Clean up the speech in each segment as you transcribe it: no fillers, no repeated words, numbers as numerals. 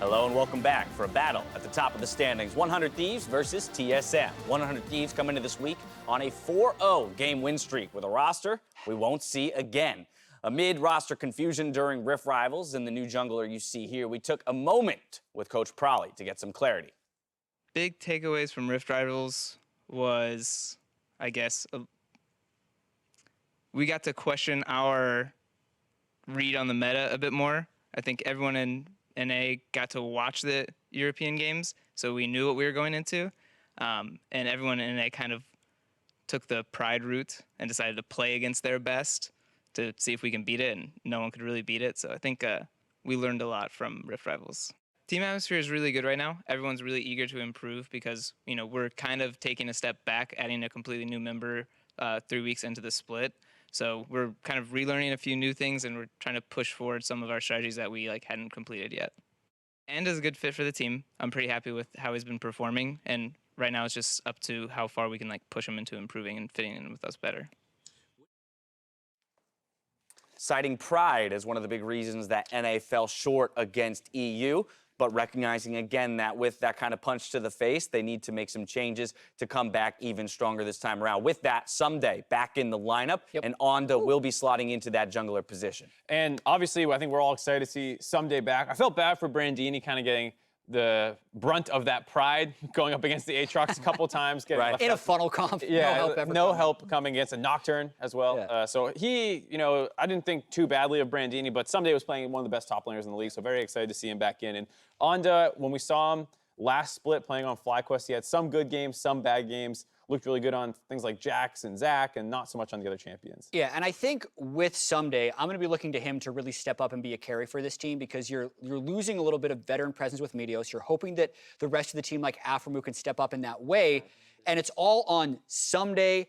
Hello and welcome back for a battle at the top of the standings. 100 Thieves versus TSM. 100 Thieves come into this week on a 4-0 game win streak with a roster we won't see again. Amid roster confusion during Rift Rivals and the new jungler you see here, we took a moment with Coach Prawley to get some clarity. Big takeaways from Rift Rivals was, I guess, we got to question our read on the meta a bit more. I think everyone in NA got to watch the European games, so we knew what we were going into. And everyone in NA kind of took the pride route and decided to play against their best to see if we can beat it, and no one could really beat it. So I think we learned a lot from Rift Rivals. Team atmosphere is really good right now. Everyone's really eager to improve because, you know, we're kind of taking a step back, adding a completely new member 3 weeks into the split. So we're kind of relearning a few new things, and we're trying to push forward some of our strategies that we hadn't completed yet. And is a good fit for the team. I'm pretty happy with how he's been performing, and right now it's just up to how far we can push him into improving and fitting in with us better. Citing pride as one of the big reasons that NA fell short against EU, but recognizing again that with that kind of punch to the face, they need to make some changes to come back even stronger this time around. With that, Ssumday back in the lineup, and Onda will be slotting into that jungler position. And obviously, I think we're all excited to see Ssumday back. I felt bad for Brandini kind of getting the brunt of that pride going up against the Aatrox a couple times. Right. In a funnel comp. Yeah, no help coming against a Nocturne as well. Yeah. So he, you know, I didn't think too badly of Brandini, but Ssumday was playing one of the best top laners in the league, so very excited to see him back in. And Onda, when we saw him last split playing on FlyQuest, he had some good games, some bad games. Looked really good on things like Jax and Zach, and not so much on the other champions. Yeah, and I think with Ssumday, I'm going to be looking to him to really step up and be a carry for this team, because you're losing a little bit of veteran presence with Meteos. You're hoping that the rest of the team, like aphromoo, can step up in that way, and it's all on Ssumday,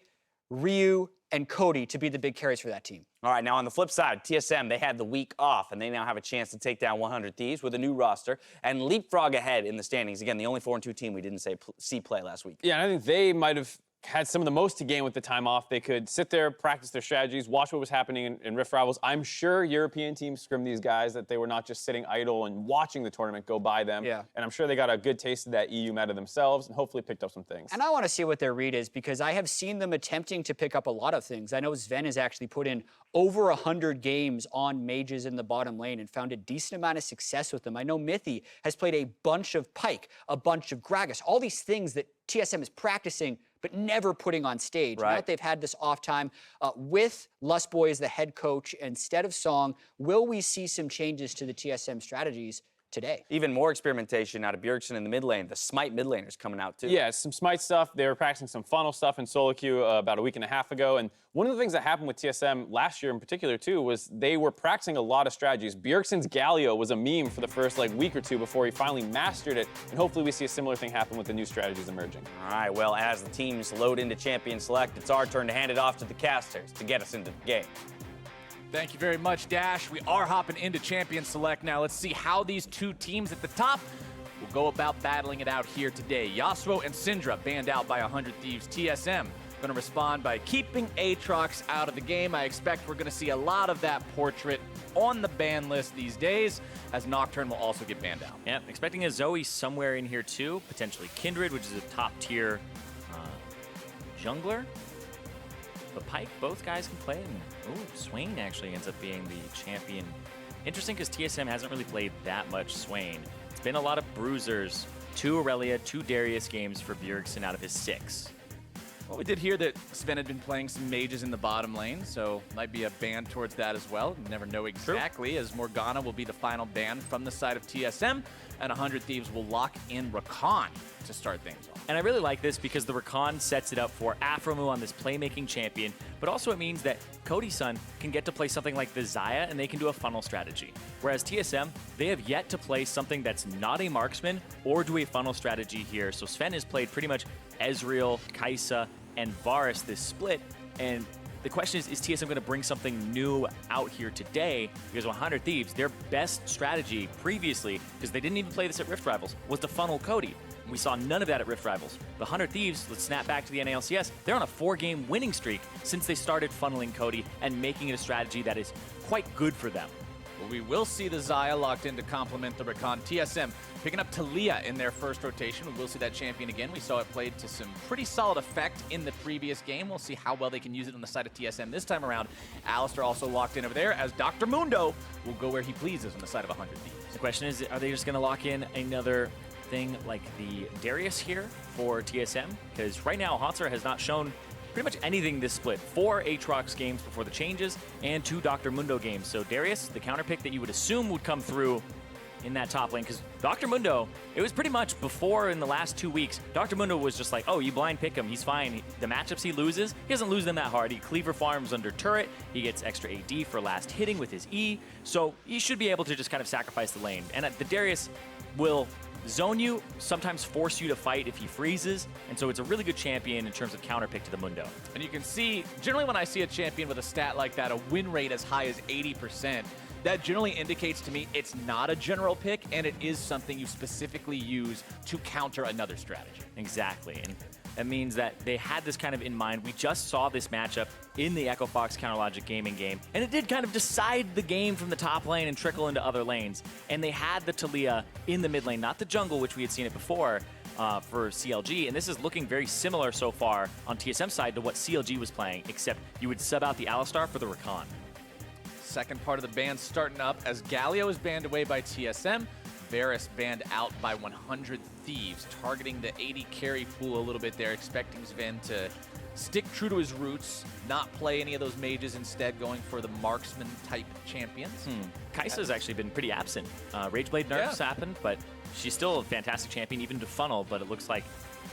Ryu, and Cody to be the big carries for that team. All right, now on the flip side, TSM, they had the week off, and they now have a chance to take down 100 Thieves with a new roster and leapfrog ahead in the standings. Again, the only 4-2 team we didn't see play last week. Yeah, and I think they might have had some of the most to gain with the time off. They could sit there, practice their strategies, watch what was happening in Rift Rivals. I'm sure European teams scrimmed these guys, that they were not just sitting idle and watching the tournament go by them. Yeah. And I'm sure they got a good taste of that EU meta themselves and hopefully picked up some things. And I want to see what their read is, because I have seen them attempting to pick up a lot of things. I know Zven has actually put in over 100 games on mages in the bottom lane and found a decent amount of success with them. I know Mithy has played a bunch of Pyke, a bunch of Gragas, all these things that TSM is practicing but never putting on stage. Right. Now that they've had this off time with Lustboy as the head coach instead of Song, will we see some changes to the TSM strategies today? Even more experimentation out of Bjergsen in the mid lane. The Smite mid laners coming out too. Yeah, some Smite stuff. They were practicing some funnel stuff in solo queue about a week and a half ago. And one of the things that happened with TSM last year in particular too was they were practicing a lot of strategies. Bjergsen's Galio was a meme for the first week or two before he finally mastered it. And hopefully we see a similar thing happen with the new strategies emerging. All right, well, as the teams load into Champion Select, it's our turn to hand it off to the casters to get us into the game. Thank you very much, Dash. We are hopping into Champion Select now. Let's see how these two teams at the top will go about battling it out here today. Yasuo and Syndra banned out by 100 Thieves. TSM going to respond by keeping Aatrox out of the game. I expect we're going to see a lot of that portrait on the ban list these days, as Nocturne will also get banned out. Yeah, expecting a Zoe somewhere in here too, potentially Kindred, which is a top tier jungler. But Pyke, both guys can play. And, ooh, Swain actually ends up being the champion. Interesting, because TSM hasn't really played that much Swain. It's been a lot of bruisers, 2 Aurelia, 2 Darius games for Bjergsen out of his 6. Well, we did hear that Zven had been playing some mages in the bottom lane, so might be a ban towards that as well. You never know exactly, as Morgana will be the final ban from the side of TSM, and 100 Thieves will lock in Rakan to start things off. And I really like this because the Rakan sets it up for aphromoo on this playmaking champion, but also it means that Cody Sun can get to play something like the Xayah, and they can do a funnel strategy. Whereas TSM, they have yet to play something that's not a marksman or do a funnel strategy here. So Zven has played pretty much Ezreal, Xayah, and Varus this split, and the question is TSM going to bring something new out here today? Because 100 Thieves, their best strategy previously, because they didn't even play this at Rift Rivals, was to funnel Cody. We saw none of that at Rift Rivals. The 100 Thieves, let's snap back to the LCS, they're on a 4-game winning streak since they started funneling Cody and making it a strategy that is quite good for them. But we will see the Xayah locked in to complement the Rakan. TSM picking up Taliyah in their first rotation. We will see that champion again. We saw it played to some pretty solid effect in the previous game. We'll see how well they can use it on the side of TSM this time around. Alistar also locked in over there, as Dr. Mundo will go where he pleases on the side of 100 Thieves. The question is, are they just going to lock in another thing like the Darius here for TSM? Because right now, Hauntzer has not shown pretty much anything this split. 4 Aatrox games before the changes and 2 Dr. Mundo games. So Darius, the counter pick that you would assume would come through in that top lane, because Dr. Mundo, it was pretty much before in the last 2 weeks, Dr. Mundo was just like, oh, you blind pick him, he's fine. The matchups he loses, he doesn't lose them that hard. He cleaver farms under turret, he gets extra AD for last hitting with his E, so he should be able to just kind of sacrifice the lane. And the Darius will zone you, sometimes force you to fight if he freezes, and so it's a really good champion in terms of counter pick to the Mundo. And you can see, generally when I see a champion with a stat like that, a win rate as high as 80%, that generally indicates to me it's not a general pick, and it is something you specifically use to counter another strategy. Exactly, and that means that they had this kind of in mind. We just saw this matchup in the Echo Fox Counterlogic Gaming game, and it did kind of decide the game from the top lane and trickle into other lanes. And they had the Taliyah in the mid lane, not the jungle, which we had seen it before for CLG. And this is looking very similar so far on TSM side to what CLG was playing, except you would sub out the Alistar for the Rakan. Second part of the ban starting up as Galio is banned away by TSM. Varus banned out by 100 Thieves, targeting the 80 carry pool a little bit there, expecting Zven to stick true to his roots, not play any of those mages, instead going for the marksman type champions. Kai'Sa's actually been pretty absent. Rageblade nerfs happened, but she's still a fantastic champion, even to funnel, but it looks like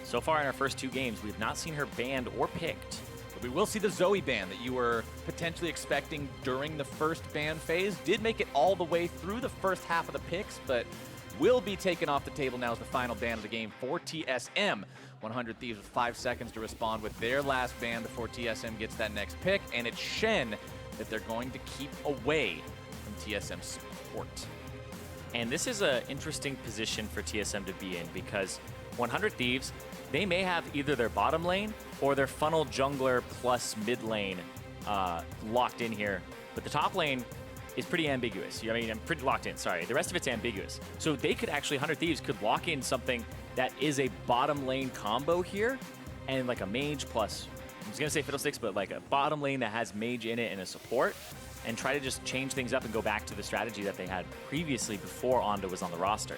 so far in our first 2 games, we have not seen her banned or picked. We will see the Zoe ban that you were potentially expecting during the first ban phase. Did make it all the way through the first half of the picks, but will be taken off the table now as the final ban of the game for TSM. 100 Thieves with 5 seconds to respond with their last ban before TSM gets that next pick, and it's Shen that they're going to keep away from TSM support. And this is an interesting position for TSM to be in, because 100 Thieves, they may have either their bottom lane or their funnel jungler plus mid lane locked in here. But the top lane is pretty ambiguous. I mean, I'm pretty locked in, sorry. The rest of it's ambiguous. So they could actually, 100 Thieves could lock in something that is a bottom lane combo here, and like a mage plus, I was gonna say Fiddlesticks, but like a bottom lane that has mage in it and a support, and try to just change things up and go back to the strategy that they had previously before Onda was on the roster.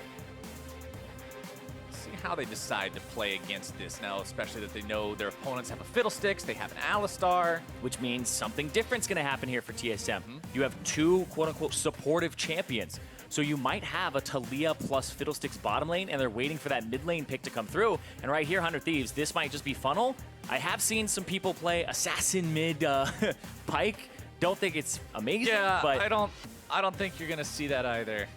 See how they decide to play against this now, especially that they know their opponents have a Fiddlesticks, they have an Alistar. Which means something different's gonna happen here for TSM. You have 2 quote-unquote supportive champions. So you might have a Taliyah plus Fiddlesticks bottom lane, and they're waiting for that mid lane pick to come through. And right here, 100 Thieves, this might just be funnel. I have seen some people play Assassin mid Pyke. Don't think it's amazing, but I don't think you're gonna see that either.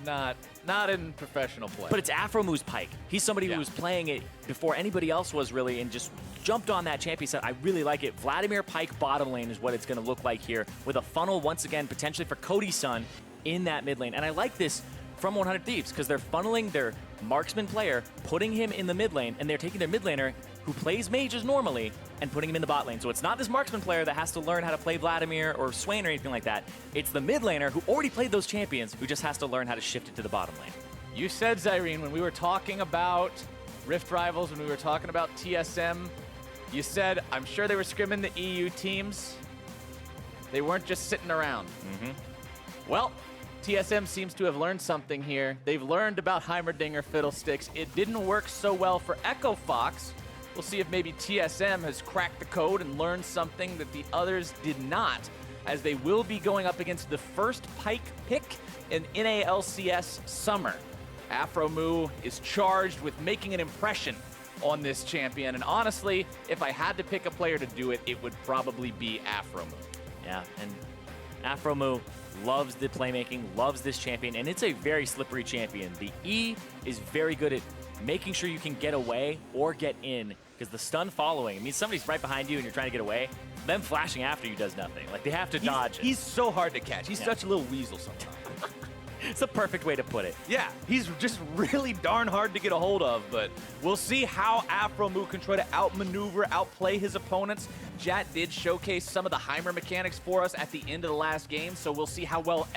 Not in professional play. But it's aphromoo Pyke. He's somebody who was playing it before anybody else was really, and just jumped on that champion set. I really like it. Vladimir Pyke bottom lane is what it's going to look like here, with a funnel once again potentially for Cody Sun in that mid lane. And I like this from 100 Thieves because they're funneling their marksman player, putting him in the mid lane, and they're taking their mid laner who plays mages normally and putting him in the bot lane. So it's not this marksman player that has to learn how to play Vladimir or Swain or anything like that. It's the mid laner who already played those champions who just has to learn how to shift it to the bottom lane. You said, Zyrene, when we were talking about Rift Rivals, when we were talking about TSM, you said, I'm sure they were scrimming the EU teams. They weren't just sitting around. Well, TSM seems to have learned something here. They've learned about Heimerdinger Fiddlesticks. It didn't work so well for Echo Fox. We'll see if maybe TSM has cracked the code and learned something that the others did not, as they will be going up against the first Pyke pick in NA LCS Summer. aphromoo is charged with making an impression on this champion, and honestly, if I had to pick a player to do it, it would probably be aphromoo. Yeah, and aphromoo loves the playmaking, loves this champion, and it's a very slippery champion. The E is very good at making sure you can get away or get in, because the stun following, it means somebody's right behind you and you're trying to get away, them flashing after you does nothing. Like, they have to dodge it. He's so hard to catch. He's such a little weasel sometimes. It's the perfect way to put it. Yeah, he's just really darn hard to get a hold of, but we'll see how aphromoo can try to outmaneuver, outplay his opponents. Jat did showcase some of the Heimer mechanics for us at the end of the last game, so we'll see how well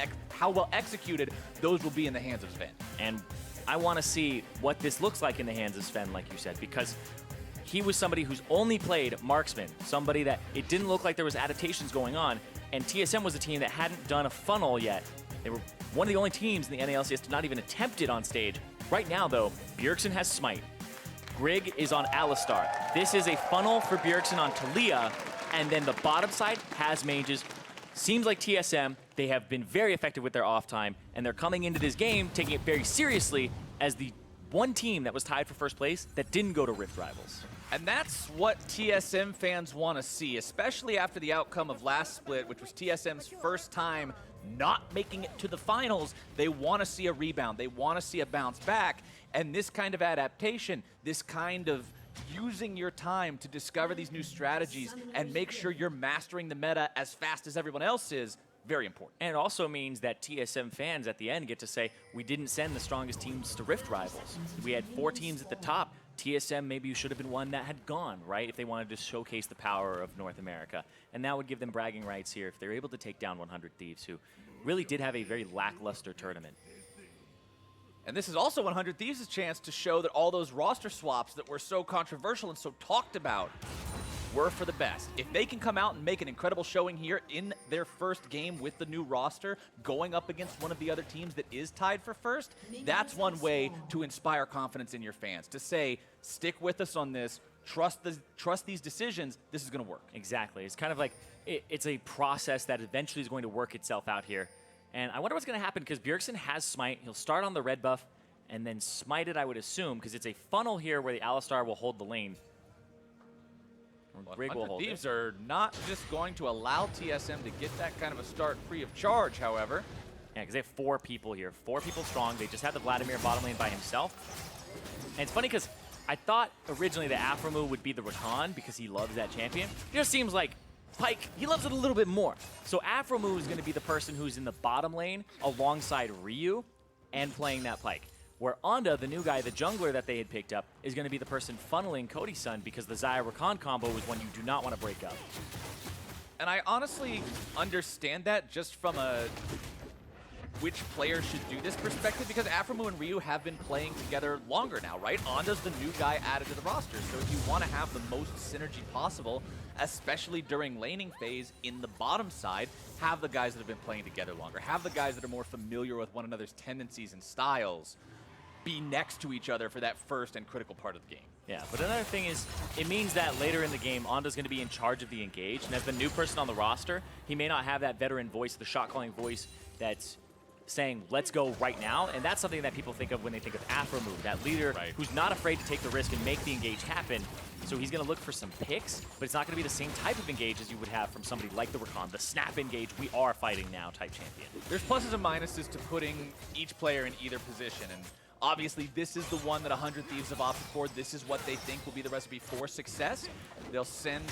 executed those will be in the hands of Zven. And I want to see what this looks like in the hands of Zven, like you said, because he was somebody who's only played marksman, somebody that it didn't look like there was adaptations going on, and TSM was a team that hadn't done a funnel yet. They were one of the only teams in the NALCS to not even attempt it on stage. Right now, though, Bjergsen has Smite. Grig is on Alistar. This is a funnel for Bjergsen on Taliyah, and then the bottom side has mages. Seems like TSM, they have been very effective with their off time, and they're coming into this game taking it very seriously as the one team that was tied for first place that didn't go to Rift Rivals. And that's what TSM fans want to see, especially after the outcome of last split, which was TSM's first time not making it to the finals. They want to see a rebound. They want to see a bounce back. And this kind of adaptation, this kind of using your time to discover these new strategies and make sure you're mastering the meta as fast as everyone else is, very important. And it also means that TSM fans at the end get to say, we didn't send the strongest teams to Rift Rivals. We had 4 teams at the top. TSM maybe should have been one that had gone, right, if they wanted to showcase the power of North America. And that would give them bragging rights here if they're able to take down 100 Thieves, who really did have a very lackluster tournament. And this is also 100 Thieves' chance to show that all those roster swaps that were so controversial and so talked about were for the best. If they can come out and make an incredible showing here in their first game with the new roster, going up against one of the other teams that is tied for first, that's one way to inspire confidence in your fans, to say, stick with us on this, trust these decisions, this is going to work. Exactly. It's kind of like, it's a process that eventually is going to work itself out here. And I wonder what's going to happen, because Bjergsen has Smite. He'll start on the red buff and then smite it, I would assume, because it's a funnel here where the Alistar will hold the lane. Grig will hold Thieves it. are not just going to allow TSM to get that kind of a start free of charge, however. Yeah, because they have 4 people here. 4 people strong. They just have the Vladimir bottom lane by himself. And it's funny because I thought originally that aphromoo would be the Rakan because he loves that champion. It just seems like Pyke, he loves it a little bit more. So aphromoo is going to be the person who's in the bottom lane alongside Ryu and playing that Pyke. Where Onda, the new guy, the jungler that they had picked up, is going to be the person funneling Cody Sun, because the Xayah Rakan combo is one you do not want to break up. And I honestly understand that just from a which player should do this perspective, because aphromoo and Ryu have been playing together longer now, right? Onda's the new guy added to the roster, so if you want to have the most synergy possible, especially during laning phase in the bottom side, have the guys that have been playing together longer, have the guys that are more familiar with one another's tendencies and styles be next to each other for that first and critical part of the game. Yeah, but another thing is, it means that later in the game, Onda's going to be in charge of the engage, and as the new person on the roster, he may not have that veteran voice, the shot-calling voice that's saying, let's go right now, and that's something that people think of when they think of aphromoo, that leader who's not afraid to take the risk and make the engage happen. So he's going to look for some picks, but it's not going to be the same type of engage as you would have from somebody like the Rakan, the snap engage, we are fighting now type champion. There's pluses and minuses to putting each player in either position, and obviously this is the one that 100 Thieves have opted for. This is what they think will be the recipe for success. They'll send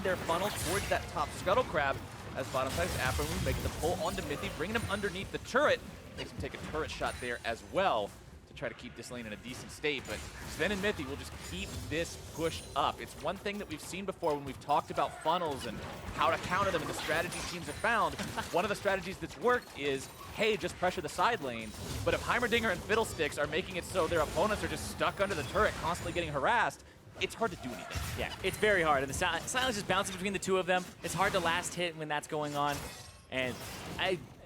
their funnel towards that top scuttle crab as bottom side is aphromoo, making the pull onto Mithy, bringing him underneath the turret. Makes him take a turret shot there as well to try to keep this lane in a decent state, but Zven and Mithy will just keep this pushed up. It's one thing that we've seen before when we've talked about funnels and how to counter them and the strategies teams have found. One of the strategies that's worked is, hey, just pressure the side lane. But if Heimerdinger and Fiddlesticks are making it so their opponents are just stuck under the turret, constantly getting harassed, it's hard to do anything. Yeah, it's very hard, and the silence is bouncing between the two of them. It's hard to last hit when that's going on. And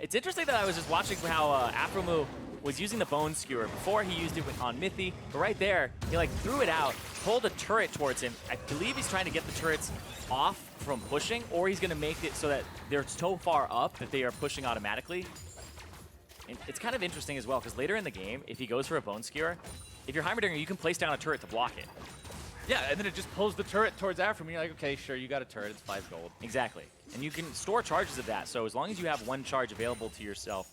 it's interesting that I was just watching how aphromoo was using the Bone Skewer. Before he used it on Mithy, but right there, he like threw it out, pulled a turret towards him. I believe he's trying to get the turrets off from pushing, or he's gonna make it so that they're so far up that they are pushing automatically. And it's kind of interesting as well, because later in the game, if he goes for a Bone Skewer, if you're Heimerdinger, you can place down a turret to block it. Yeah, and then it just pulls the turret towards aphromoo. You're like, okay, sure, you got a turret, it's 5 gold. Exactly. And you can store charges of that, so as long as you have 1 charge available to yourself,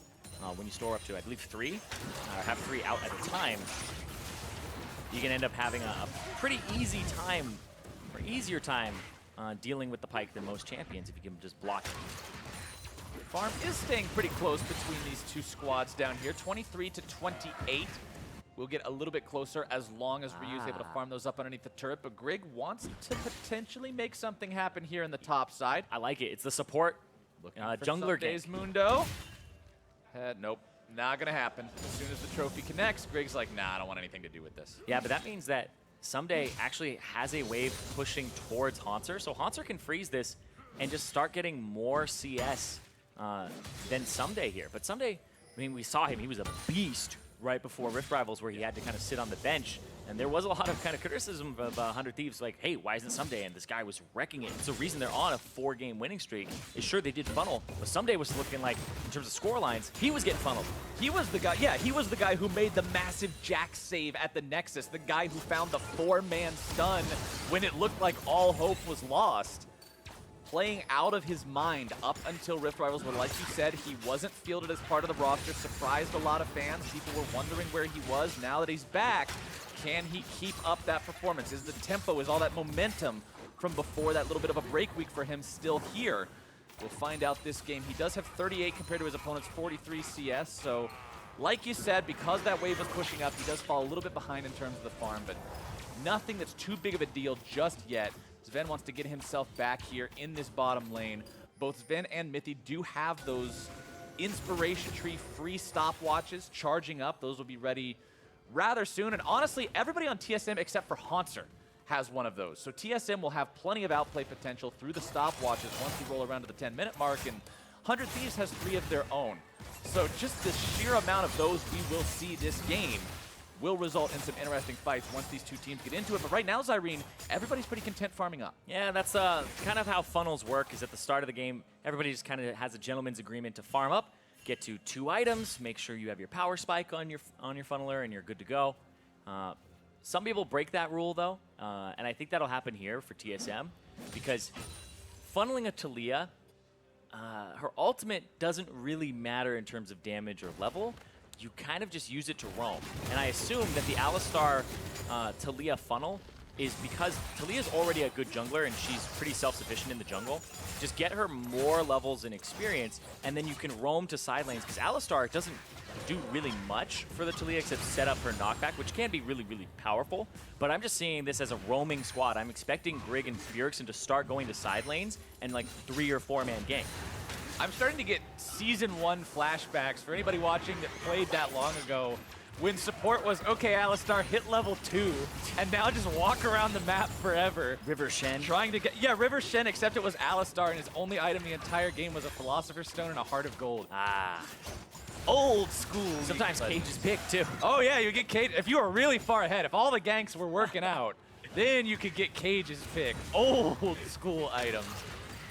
when you store up to, I believe, 3, or have 3 out at a time, you can end up having a pretty easy time, or easier time, dealing with the Pyke than most champions if you can just block it. farm is staying pretty close between these two squads down here, 23 to 28. We'll get a little bit closer as long as Ryu's able to farm those up underneath the turret, but Grig wants to potentially make something happen here in the top side. I like it. It's the support jungler Ssumday's gank. Mundo. Nope, not gonna happen. As soon as the trophy connects, Grig's like, nah, I don't want anything to do with this. Yeah, but that means that Ssumday actually has a wave pushing towards Hauntzer, so Hauntzer can freeze this and just start getting more CS than Ssumday here. But Ssumday, I mean, we saw him. He was a beast right before Rift Rivals, where he had to kind of sit on the bench. And there was a lot of kind of criticism of 100 Thieves, like, hey, why isn't Ssumday? And this guy was wrecking it. It's the reason they're on a 4-game winning streak. Is sure, they did funnel, but Ssumday was looking like, in terms of score lines, he was getting funneled. He was the guy, yeah, he was the guy who made the massive Jack save at the Nexus, the guy who found the 4-man stun when it looked like all hope was lost. Playing out of his mind up until Rift Rivals, where, like you said, he wasn't fielded as part of the roster, surprised a lot of fans. People were wondering where he was. Now that he's back, can he keep up that performance? Is the tempo, is all that momentum from before that little bit of a break week for him still here? We'll find out this game. He does have 38 compared to his opponent's 43 CS, so like you said, because that wave was pushing up, he does fall a little bit behind in terms of the farm, but nothing that's too big of a deal just yet. Zven wants to get himself back here in this bottom lane. Both Zven and Mithy do have those Inspiration Tree free stopwatches charging up. Those will be ready rather soon. And honestly, everybody on TSM except for Hauntzer has one of those. So TSM will have plenty of outplay potential through the stopwatches once we roll around to the 10-minute mark. And 100 Thieves has 3 of their own. So just the sheer amount of those we will see this game will result in some interesting fights once these two teams get into it. But right now, Zyrene, everybody's pretty content farming up. Yeah, that's kind of how funnels work, is at the start of the game, everybody just kind of has a gentleman's agreement to farm up, get to 2 items, make sure you have your power spike on your funneler, and you're good to go. Some people break that rule, though, and I think that'll happen here for TSM, because funneling a Taliyah, her ultimate doesn't really matter in terms of damage or level. You kind of just use it to roam. And I assume that the Alistar Taliyah funnel is because Taliyah's already a good jungler and she's pretty self-sufficient in the jungle. Just get her more levels and experience, and then you can roam to side lanes, because Alistar doesn't do really much for the Taliyah except set up her knockback, which can be really, really powerful. But I'm just seeing this as a roaming squad. I'm expecting Grig and Bjergsen to start going to side lanes and like 3 or 4-man gank. I'm starting to get Season 1 flashbacks for anybody watching that played that long ago, when support was, okay, Alistar, hit level 2, and now just walk around the map forever. River Shen. Trying to get, yeah, River Shen, except it was Alistar, and his only item the entire game was a Philosopher's Stone and a Heart of Gold. Ah. Old school. Sometimes Cage is picked, too. Oh, yeah, you get Cage. If you were really far ahead, if all the ganks were working out, then you could get Cage's pick. Old school items.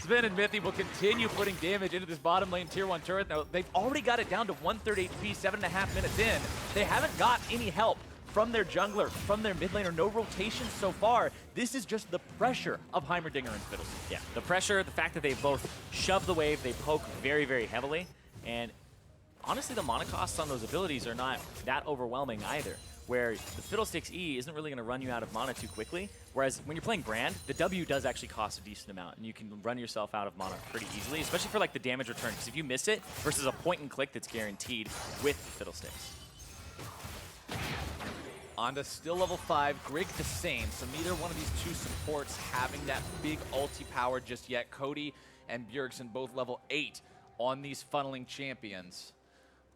Zven and Mithy will continue putting damage into this bottom lane tier 1 turret. Now, they've already got it down to 130 HP, 7.5 minutes in. They haven't got any help from their jungler, from their mid laner. No rotation so far. This is just the pressure of Heimerdinger and Fiddlesticks. Yeah, the pressure, the fact that they both shove the wave, they poke very, very heavily. And honestly, the mana costs on those abilities are not that overwhelming either, where the Fiddlesticks E isn't really going to run you out of mana too quickly, whereas when you're playing Brand, the W does actually cost a decent amount, and you can run yourself out of mana pretty easily, especially for like the damage return, because if you miss it versus a point and click that's guaranteed with Fiddlesticks. On to still level 5, Grig the same, so neither one of these two supports having that big ulti power just yet. Cody and Bjergsen both level 8 on these funneling champions.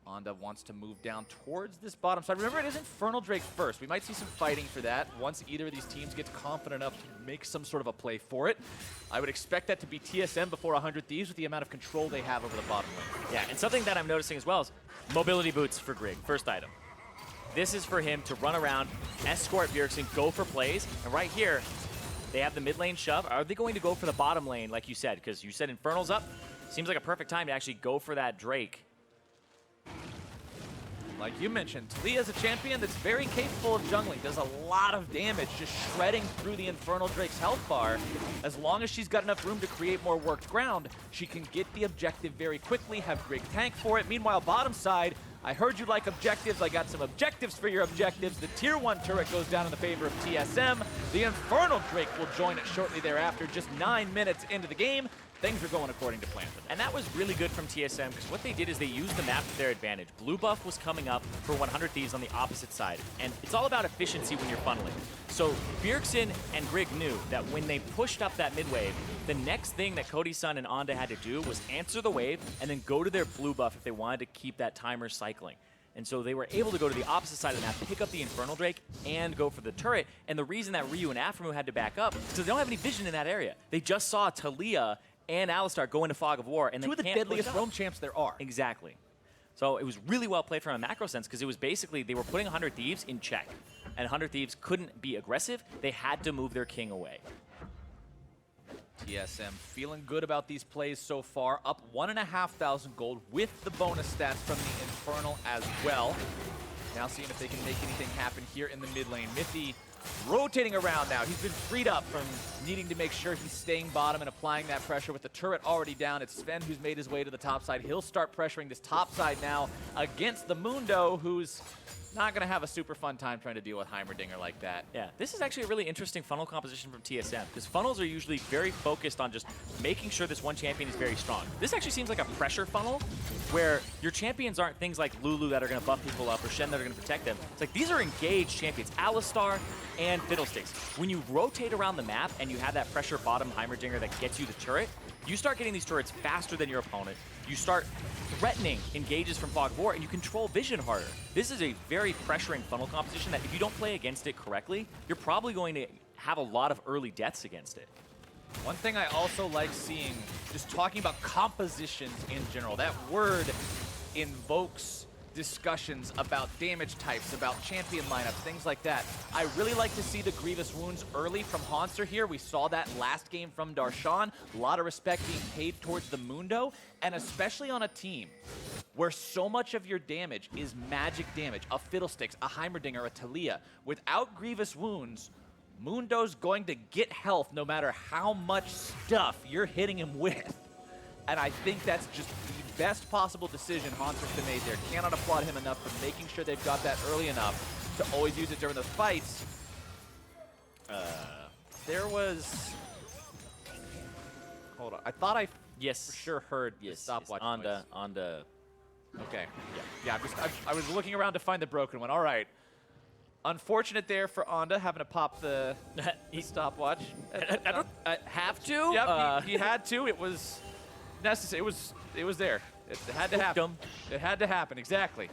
Onda wants to move down towards this bottom side. Remember, it is Infernal Drake first. We might see some fighting for that once either of these teams gets confident enough to make some sort of a play for it. I would expect that to be TSM before 100 Thieves with the amount of control they have over the bottom lane. Yeah, and something that I'm noticing as well is mobility boots for Grig, first item. This is for him to run around, escort Bjergsen, go for plays, and right here, they have the mid lane shove. Are they going to go for the bottom lane, like you said? Because you said Infernal's up. Seems like a perfect time to actually go for that Drake. Like you mentioned, Taliyah is a champion that's very capable of jungling. Does a lot of damage just shredding through the Infernal Drake's health bar. As long as she's got enough room to create more worked ground, she can get the objective very quickly, have Grig tank for it. Meanwhile, bottom side, I heard you like objectives. I got some objectives for your objectives. The tier 1 turret goes down in the favor of TSM. The Infernal Drake will join it shortly thereafter, just 9 minutes into the game. things are going according to plan for them. And that was really good from TSM, because what they did is they used the map to their advantage. Blue buff was coming up for 100 Thieves on the opposite side, and it's all about efficiency when you're funneling. So Bjergsen and Grig knew that when they pushed up that mid wave, the next thing that Cody Sun and Onda had to do was answer the wave and then go to their blue buff if they wanted to keep that timer cycling. And so they were able to go to the opposite side of the map, pick up the Infernal Drake, and go for the turret. And the reason that Ryu and aphromoo had to back up is because they don't have any vision in that area. They just saw Taliyah and Alistar go into Fog of War, and Two of the deadliest roam champs there are. Exactly. So it was really well played from a macro sense, because it was basically they were putting 100 Thieves in check. And 100 Thieves couldn't be aggressive. They had to move their king away. TSM feeling good about these plays so far, up 1,500 gold with the bonus stats from the Infernal as well. Now seeing if they can make anything happen here in the mid lane. Mithy rotating around now. He's been freed up from needing to make sure he's staying bottom and applying that pressure with the turret already down. It's Zven who's made his way to the top side. He'll start pressuring this top side now against the Mundo, who's not going to have a super fun time trying to deal with Heimerdinger like that. Yeah, this is actually a really interesting funnel composition from TSM, because funnels are usually very focused on just making sure this one champion is very strong. This actually seems like a pressure funnel, where your champions aren't things like Lulu that are going to buff people up or Shen that are going to protect them. It's like these are engaged champions, Alistar and Fiddlesticks. When you rotate around the map and you have that pressure bottom Heimerdinger that gets you the turret, you start getting these turrets faster than your opponent. You start threatening engages from Fog of War, and you control vision harder. This is a very pressuring funnel composition that if you don't play against it correctly, you're probably going to have a lot of early deaths against it. One thing I also like seeing, just talking about compositions in general, that word invokes discussions about damage types, about champion lineups, things like that. I really like to see the Grievous Wounds early from Hauntzer here. We saw that last game from Darshan. A lot of respect being paid towards the Mundo, and especially on a team where so much of your damage is magic damage, a Fiddlesticks, a Heimerdinger, a Taliyah. Without Grievous Wounds, Mundo's going to get health no matter how much stuff you're hitting him with. And I think that's just the best possible decision Hauntzer's made there. Cannot applaud him enough for making sure they've got that early enough to always use it during those fights. There was... Hold on. I thought I for sure heard the stopwatch on noise. the Okay. Yeah, I was looking around to find the broken one. All right. Unfortunate there for Onda having to pop the stopwatch. I don't have to. Yep, he had to. It was necessary. It was there. It had to happen. It had to happen. Exactly.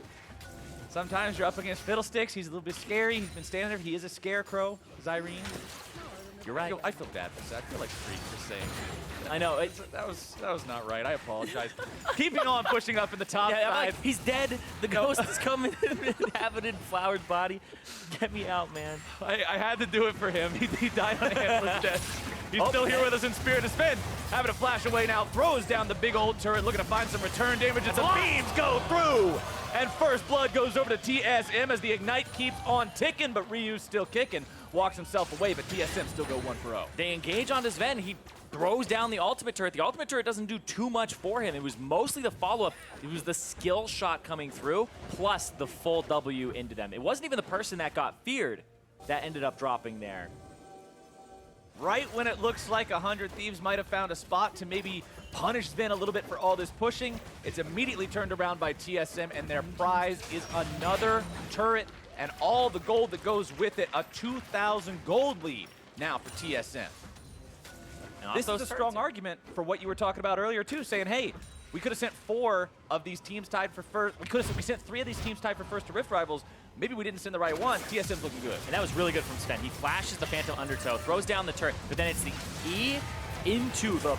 Sometimes you're up against Fiddlesticks. He's a little bit scary. He's been standing there. He is a scarecrow, Zyrene. You're right. I feel bad for that. I feel like Freak for saying. I know. That was not right. I apologize. Keeping on pushing up in the top Yeah, side. like, he's dead. The ghost is coming and inhabited Flower's body. Get me out, man. I had to do it for him. He died on Handler's death. He's still here with us in spirit. Zven having to flash away now. Throws down the big old turret, looking to find some return damage. And some beams go through. And first blood goes over to TSM as the Ignite keeps on ticking, but Ryu's still kicking. Walks himself away, but TSM still go 1-0. They engage onto Zven. He throws down the ultimate turret. The ultimate turret doesn't do too much for him. It was mostly the follow-up. It was the skill shot coming through, plus the full W into them. It wasn't even the person that got feared that ended up dropping there. Right when it looks like 100 Thieves might have found a spot to maybe punish Zven a little bit for all this pushing, it's immediately turned around by TSM, and their prize is another turret and all the gold that goes with it. A 2,000 gold lead now for TSM. This is a strong argument for what you were talking about earlier too, saying, hey, we could have sent 4 of these teams tied for first. We sent 3 of these teams tied for first to Rift Rivals. Maybe we didn't send the right one. TSM's looking good. And that was really good from Zven. He flashes the Phantom Undertow, throws down the turret, but then it's the E into the...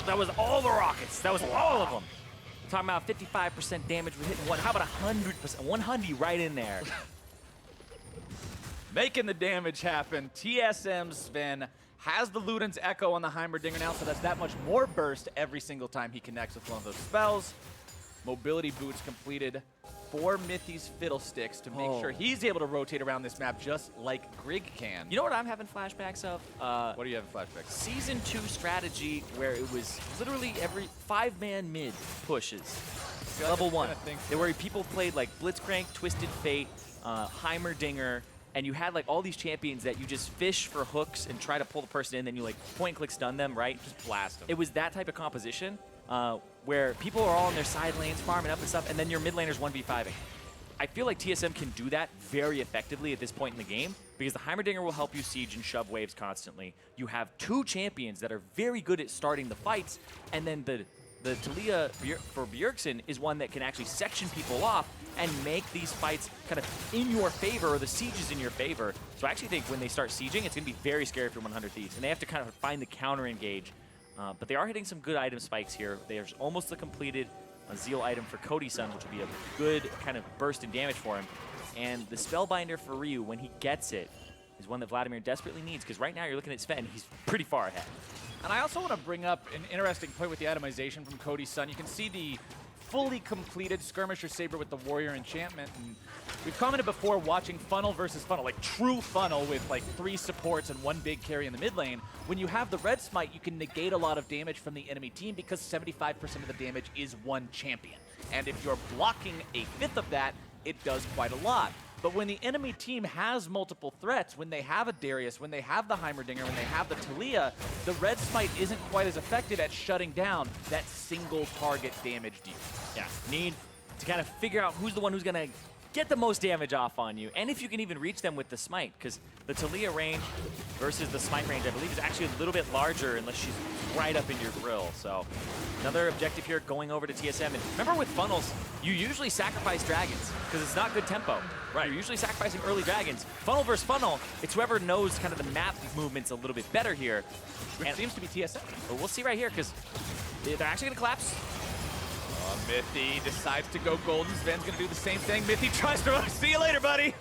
That was all the rockets. That was all of them. I'm talking about 55% damage with hitting one. How about 100%? 100 right in there. Making the damage happen. TSM's Zven has the Luden's Echo on the Heimerdinger now, so that's that much more burst every single time he connects with one of those spells. Mobility boots completed for Mithy's Fiddlesticks to make sure he's able to rotate around this map just like Grig can. You know what I'm having flashbacks of? What are you having flashbacks? Season 2 strategy where it was literally every 5-man mid pushes. Level 1. Where people played like Blitzcrank, Twisted Fate, Heimerdinger, and you had like all these champions that you just fish for hooks and try to pull the person in, then you like point and click stun them, right? Just blast them. It was that type of composition where people are all in their side lanes farming up and stuff, and then your mid laners 1v5ing. I feel like TSM can do that very effectively at this point in the game because the Heimerdinger will help you siege and shove waves constantly. You have two champions that are very good at starting the fights, and then the Taliyah for Bjergsen is one that can actually section people off and make these fights kind of in your favor, or the siege is in your favor. So I actually think when they start sieging, it's going to be very scary for 100 Thieves, and they have to kind of find the counter engage. But they are hitting some good item spikes here. There's almost a completed Zeal item for Cody Sun, which will be a good kind of burst in damage for him. And the Spellbinder for Ryu, when he gets it, is one that Vladimir desperately needs, because right now you're looking at Zven, he's pretty far ahead. And I also want to bring up an interesting point with the itemization from Cody Sun. You can see the fully completed Skirmisher Saber with the Warrior Enchantment. And we've commented before watching funnel versus funnel, like true funnel with like 3 supports and 1 big carry in the mid lane. When you have the Red Smite, you can negate a lot of damage from the enemy team because 75% of the damage is 1 champion. And if you're blocking a 5th of that, it does quite a lot. But when the enemy team has multiple threats, when they have a Darius, when they have the Heimerdinger, when they have the Taliyah, the Red Smite isn't quite as effective at shutting down that single target damage deal. Yeah, need to kind of figure out who's the one who's going to get the most damage off on you, and if you can even reach them with the Smite, because the Taliyah range versus the Smite range, I believe, is actually a little bit larger unless she's right up in your grill. So another objective here going over to TSM. And remember with funnels, you usually sacrifice dragons because it's not good tempo. Right. You're usually sacrificing early dragons. Funnel versus funnel, it's whoever knows kind of the map movements a little bit better here. Which seems to be TSM. But we'll see right here, because they're actually going to collapse. Mithy decides to go golden. Zven's going to do the same thing. Mithy tries to see you later, buddy.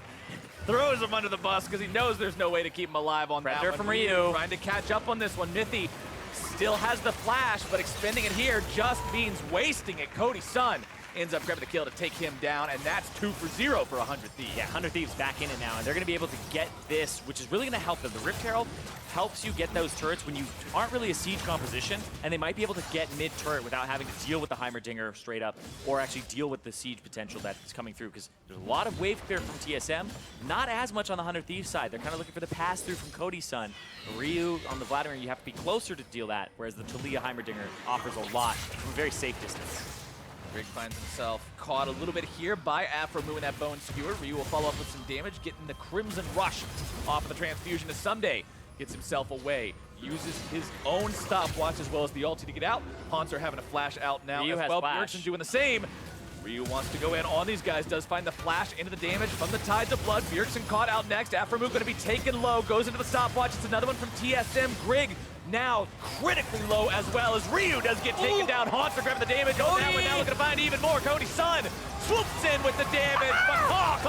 Throws him under the bus because he knows there's no way to keep him alive on that one. Pressure from Ryu. Trying to catch up on this one. Mithy still has the flash, but expending it here just means wasting it. Cody Sun ends up grabbing the kill to take him down, and that's 2 for 0 for 100 Thieves. Yeah, 100 Thieves back in it now, and they're going to be able to get this, which is really going to help them. The Rift Herald helps you get those turrets when you aren't really a siege composition, and they might be able to get mid-turret without having to deal with the Heimerdinger straight up, or actually deal with the siege potential that's coming through, because there's a lot of wave clear from TSM, not as much on the 100 Thieves side. They're kind of looking for the pass-through from Cody Sun. Ryu on the Vladimir, you have to be closer to deal that, whereas the Taliyah Heimerdinger offers a lot from a very safe distance. Grig finds himself caught a little bit here by aphromoo in that bone skewer. Ryu will follow up with some damage, getting the Crimson Rush off of the transfusion to Ssumday. Gets himself away, uses his own stopwatch as well as the ulti to get out. Hauntzer having a flash out now Ryu as has well. flash. Bjergsen doing the same. Ryu wants to go in on these guys, does find the flash into the damage from the Tides of Blood. Bjergsen caught out next. aphromoo going to be taken low, goes into the stopwatch. It's another one from TSM. Grig now critically low as well as Ryu does get taken down. Hauntzer grabbing the damage on that one. Now looking to find even more. Cody Sun swoops in with the damage, but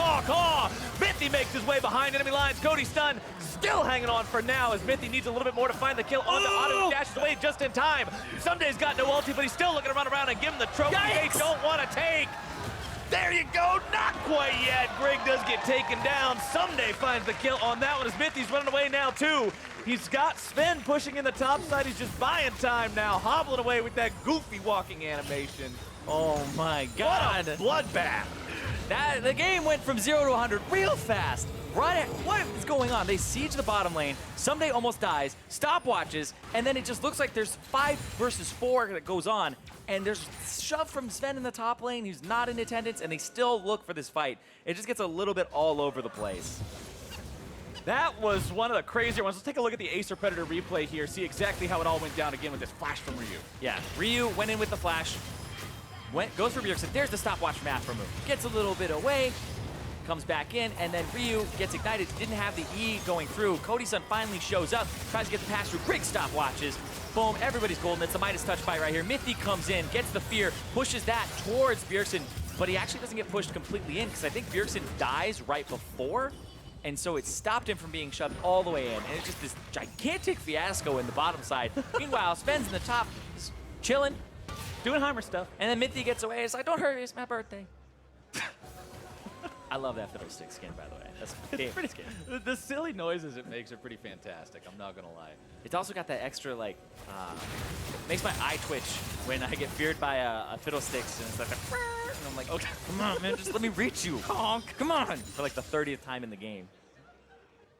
Mithy makes his way behind enemy lines. Cody Sun still hanging on for now as Mithy needs a little bit more to find the kill on the auto, dashes away just in time. Ssumday's got no ulti, but he's still looking to run around and give him the trophy they don't want to take. There you go, not quite yet. Grig does get taken down. Ssumday finds the kill on that one as Mithy's running away now too. He's got Zven pushing in the top side. He's just buying time now, hobbling away with that goofy walking animation. Oh my God. What a bloodbath. The game went from 0 to 100 real fast. What is going on? They siege the bottom lane. Ssumday almost dies, stopwatches, and then it just looks like there's 5 versus 4 that goes on. And there's shove from Zven in the top lane who's not in attendance, and they still look for this fight. It just gets a little bit all over the place. That was one of the crazier ones. Let's take a look at the Acer Predator replay here, see exactly how it all went down again with this flash from Ryu. Yeah, Ryu went in with the flash, goes for Bjergsen. There's the stopwatch from aphromoo. Gets a little bit away, comes back in, and then Ryu gets ignited. Didn't have the E going through. Cody Sun finally shows up, tries to get the pass through. Grig stopwatches. Boom, everybody's golden. It's a Midas touch fight right here. Mithy comes in, gets the fear, pushes that towards Bjergsen, but he actually doesn't get pushed completely in because I think Bjergsen dies right before, and so it stopped him from being shoved all the way in. And it's just this gigantic fiasco in the bottom side. Meanwhile, Sven's in the top, just chilling, doing Heimer stuff, and then Mithy gets away. It's like, don't hurry, it's my birthday. I love that Fiddlesticks skin, by the way. That's my favorite skin. The silly noises it makes are pretty fantastic, I'm not gonna lie. It's also got that extra, like, makes my eye twitch when I get feared by a Fiddlesticks, and it's like, and I'm like, okay, come on, man, just let me reach you. Honk, come on. For like the 30th time in the game.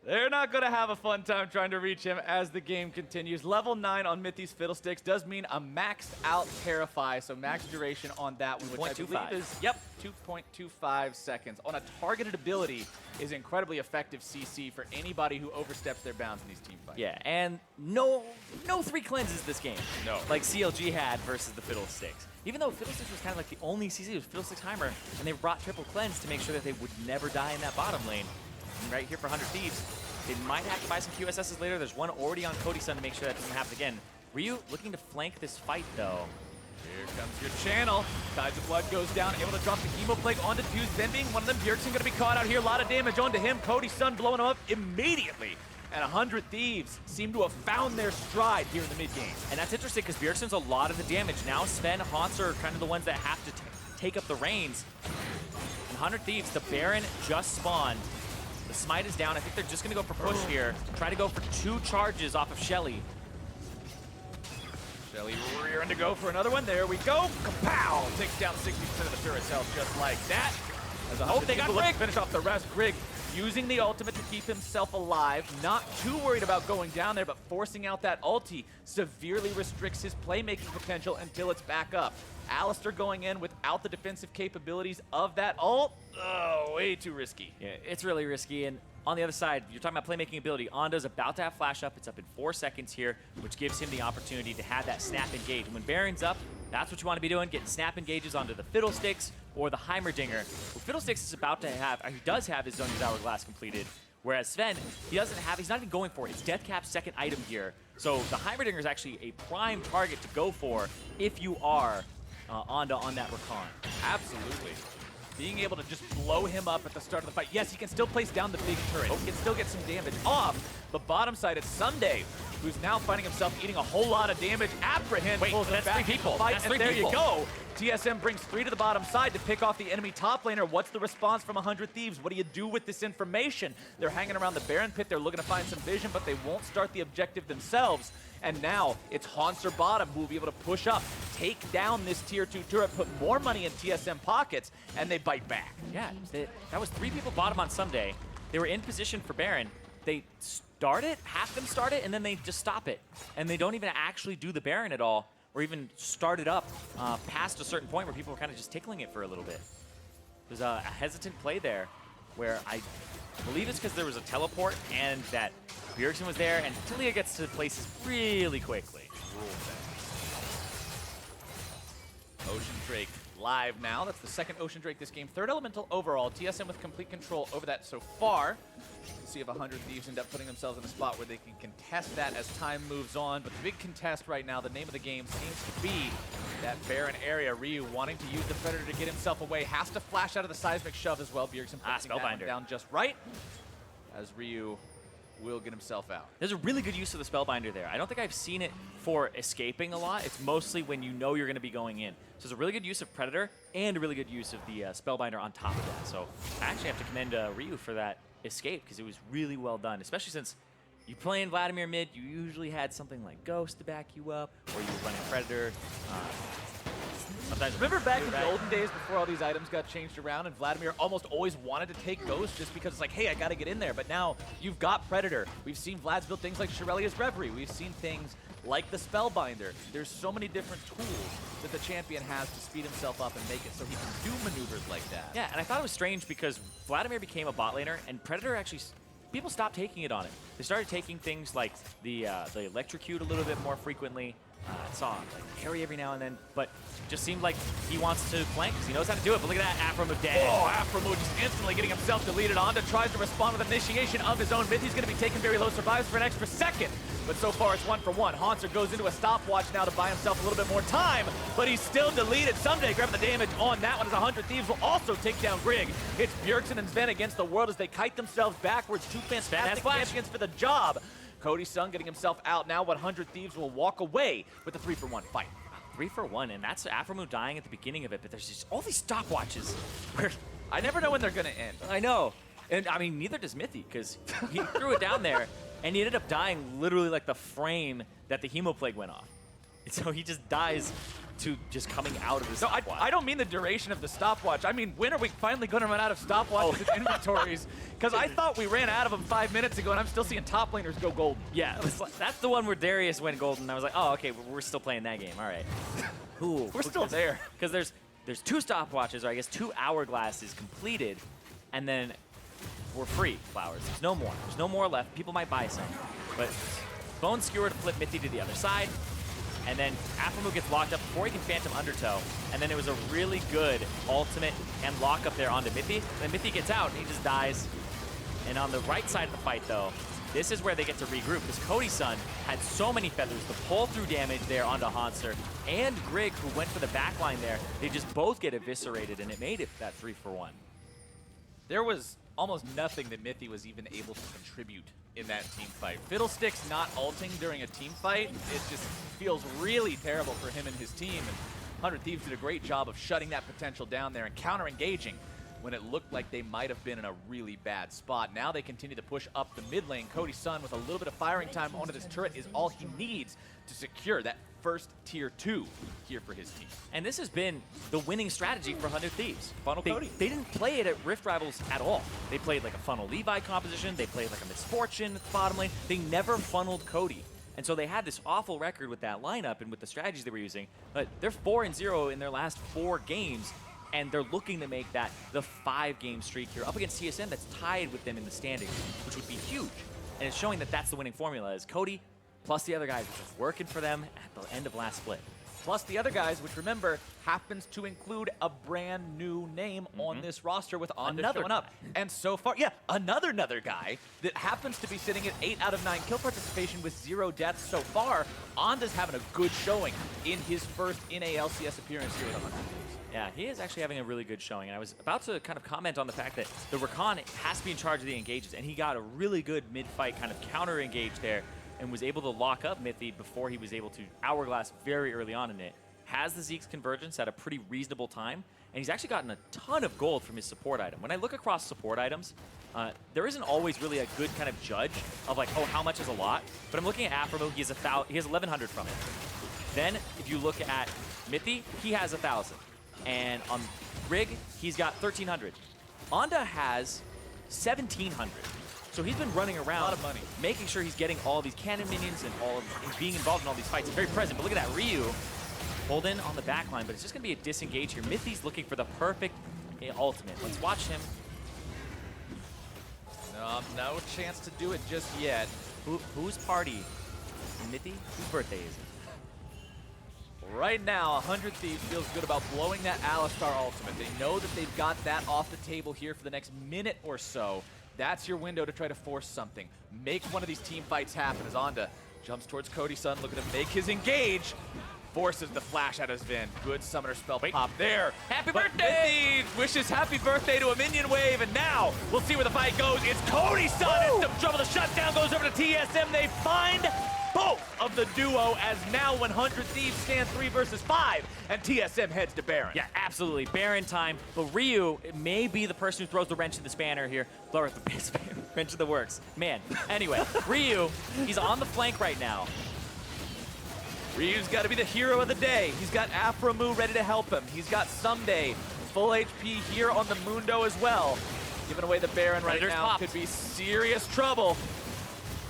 They're not going to have a fun time trying to reach him as the game continues. Level 9 on Mithy's Fiddlesticks does mean a maxed out Terrify, so max duration on that one, which I believe is, yep, 2.25 seconds. On a targeted ability is incredibly effective CC for anybody who oversteps their bounds in these team fights. Yeah, and no 3 cleanses this game. No. Like CLG had versus the Fiddlesticks. Even though Fiddlesticks was kind of like the only CC, it was Fiddlesticks Heimer, and they brought triple cleanse to make sure that they would never die in that bottom lane. And right here for 100 Thieves, they might have to buy some QSSs later. There's one already on Cody Sun to make sure that doesn't happen again. Ryu looking to flank this fight, though. Here comes your channel. Tides of Blood goes down, able to drop the Chemo Plague onto Deuce. Then being one of them, Bjergsen going to be caught out here. A lot of damage onto him. Cody Sun blowing him up immediately. And 100 Thieves seem to have found their stride here in the mid-game. And that's interesting because Bjergsen's a lot of the damage. Now Zven, Hauntzer are kind of the ones that have to take up the reins. And 100 Thieves, the Baron just spawned. The smite is down. I think they're just going to go for push here. Try to go for 2 charges off of Shelly. Shelly rearing to go for another one. There we go. Kapow! Takes down 60% of the turret's health just like that. As they got Grig. Finish off the rest. Grig using the ultimate to keep himself alive. Not too worried about going down there, but forcing out that ulti severely restricts his playmaking potential until it's back up. Alistar going in without the defensive capabilities of that ult. Oh, way too risky. Yeah, it's really risky. And on the other side, you're talking about playmaking ability. Ondo's about to have flash up. It's up in 4 seconds here, which gives him the opportunity to have that snap engage. When Baron's up, that's what you want to be doing, getting snap engages onto the Fiddlesticks or the Heimerdinger. Well, Fiddlesticks is about to have, he does have his Zhonya's Hourglass completed, whereas Zven, he's not even going for it. It's Deathcap's second item here. So the Heimerdinger is actually a prime target to go for if you are on that Rakan. Absolutely. Being able to just blow him up at the start of the fight. Yes, he can still place down the big turret. He can still get some damage off. But bottom side, it's Ssumday, who's now finding himself eating a whole lot of damage. Apprehend pulls him back 3 people. Fight, That's and 3 there people. you go. TSM brings 3 to the bottom side to pick off the enemy top laner. What's the response from 100 Thieves? What do you do with this information? They're hanging around the Baron pit. They're looking to find some vision, but they won't start the objective themselves. And now it's Hauntzer bottom who will be able to push up, take down this tier 2 turret, put more money in TSM pockets, and they bite back. Yeah, that was 3 people bottom on Ssumday. They were in position for Baron. They start it, half them start it, and then they just stop it. And they don't even actually do the Baron at all, or even start it up past a certain point where people were kind of just tickling it for a little bit. There's a hesitant play there where I believe it's because there was a teleport and that Bjergsen was there, and Taliyah gets to places really quickly. Ocean Drake live now. That's the second Ocean Drake this game. 3rd elemental overall. TSM with complete control over that so far. We'll see if 100 Thieves end up putting themselves in a spot where they can contest that as time moves on. But the big contest right now, the name of the game seems to be that Baron area. Ryu wanting to use the Predator to get himself away. Has to flash out of the seismic shove as well. Bjergsen puts that one down just right as Ryu will get himself out. There's a really good use of the Spellbinder there. I don't think I've seen it for escaping a lot. It's mostly when you know you're going to be going in. So it's a really good use of Predator and a really good use of the Spellbinder on top of that. So I actually have to commend Ryu for that escape because it was really well done, especially since you play in Vladimir mid, you usually had something like Ghost to back you up, or you were running Predator. Sometimes remember back in the olden days before all these items got changed around and Vladimir almost always wanted to take Ghost just because it's like, hey, I got to get in there. But now you've got Predator. We've seen Vlad's build things like Shirelia's Reverie. We've seen things like the Spellbinder. There's so many different tools that the champion has to speed himself up and make it so he can do maneuvers like that. Yeah, and I thought it was strange because Vladimir became a bot laner and Predator actually, people stopped taking it on it. They started taking things like the electrocute a little bit more frequently. I saw like parry every now and then, but just seemed like he wants to flank because he knows how to do it. But look at that, aphromoo dead. Oh, aphromoo just instantly getting himself deleted. Onto tries to respond with initiation of his own. Mithy's going to be taking very low, survives for an extra second. But so far it's 1 for 1. Hauntzer goes into a stopwatch now to buy himself a little bit more time, but he's still deleted. Ssumday grabbing the damage on that one as 100 Thieves will also take down Grig. It's Bjergsen and Zven against the world as they kite themselves backwards. 2 fantastic champions for the job. Cody Sun getting himself out now. 100 Thieves will walk away with a 3-for-1 fight. 3 for 1, and that's aphromoo dying at the beginning of it, but there's just all these stopwatches where I never know when they're going to end. I know. And I mean, neither does Mithy, because he threw it down there, and he ended up dying literally like the frame that the Hemo Plague went off. And so he just dies to just coming out of the No, stopwatch. I don't mean the duration of the stopwatch. I mean, when are we finally going to run out of stopwatches and inventories? Because I thought we ran out of them 5 minutes ago, and I'm still seeing top laners go golden. Yeah, that's the one where Darius went golden. I was like, oh, okay, we're still playing that game. All right. Cool. We're still there. Because there's 2 stopwatches, or I guess 2 hourglasses completed, and then we're free flowers. There's no more. There's no more left. People might buy some. But Bone Skewer to flip Mithy to the other side. And then aphromoo gets locked up before he can Phantom Undertow. And then it was a really good ultimate and lock up there onto Mithy. And then Mithy gets out and he just dies. And on the right side of the fight, though, this is where they get to regroup, because Cody Sun had so many feathers. The pull-through damage there onto Hauntzer and Grig, who went for the backline there, they just both get eviscerated, and it made it that 3-for-1. There was almost nothing that Mithy was even able to contribute in that team fight. Fiddlesticks not ulting during a team fight, it just feels really terrible for him and his team. And 100 Thieves did a great job of shutting that potential down there and counter-engaging when it looked like they might have been in a really bad spot. Now they continue to push up the mid lane. Cody Sun, with a little bit of firing time onto this turret, is all he needs to secure that first tier 2 here for his team. And this has been the winning strategy for 100 Thieves. Funnel Cody. They didn't play it at Rift Rivals at all. They played like a Funnel Levi composition. They played like a Misfortune at the bottom lane. They never funneled Cody. And so they had this awful record with that lineup and with the strategies they were using. But they're 4-0 in their last 4 games. And they're looking to make that the 5-game streak here up against TSM that's tied with them in the standings, which would be huge. And it's showing that that's the winning formula, is Cody plus the other guys, which was working for them at the end of last split. Plus the other guys, which, remember, happens to include a brand new name on this roster with Onda showing up. And so far, yeah, another guy that happens to be sitting at 8 out of 9 kill participation with 0 deaths so far. Onda's having a good showing in his first NA LCS appearance here at 100 Thieves. Yeah, he is actually having a really good showing. And I was about to kind of comment on the fact that the Rakan has to be in charge of the engages, and he got a really good mid-fight kind of counter-engage there and was able to lock up Mithy before he was able to hourglass very early on in it. Has the Zeke's convergence at a pretty reasonable time, and he's actually gotten a ton of gold from his support item. When I look across support items, there isn't always really a good kind of judge of like, oh, how much is a lot? But I'm looking at aphromoo, he has 1,100 from it. Then if you look at Mithy, he has 1,000. And on Grig, he's got 1,300. Onda has 1,700. So he's been running around, a lot of money, making sure he's getting all these cannon minions and being involved in all these fights. Very present. But look at that, Ryu hold in on the back line, but it's just going to be a disengage here. Mithy's looking for the perfect ultimate. Let's watch him. No chance to do it just yet. Whose party? Mithy? Whose birthday is it? Right now, 100 Thieves feels good about blowing that Alistar ultimate. They know that they've got that off the table here for the next minute or so. That's your window to try to force something. Make one of these team fights happen as Onda jumps towards Cody Sun, looking to make his engage. Forces the flash out of Zven. Good summoner spell pop there. Happy But birthday! Mithy wishes happy birthday to a minion wave, and now we'll see where the fight goes. It's Cody Sun. It's the trouble. The shutdown goes over to TSM. They find both of the duo as now 100 Thieves stand 3 versus 5, and TSM heads to Baron. Yeah, absolutely. Baron time. But Ryu may be the person who throws the wrench in the spanner here. Or the wrench in the works. Man. Anyway, Ryu, he's on the flank right now. Ryu's got to be the hero of the day. He's got aphromoo ready to help him. He's got Ssumday full HP here on the Mundo as well. Giving away the Baron right now popped. could be serious trouble.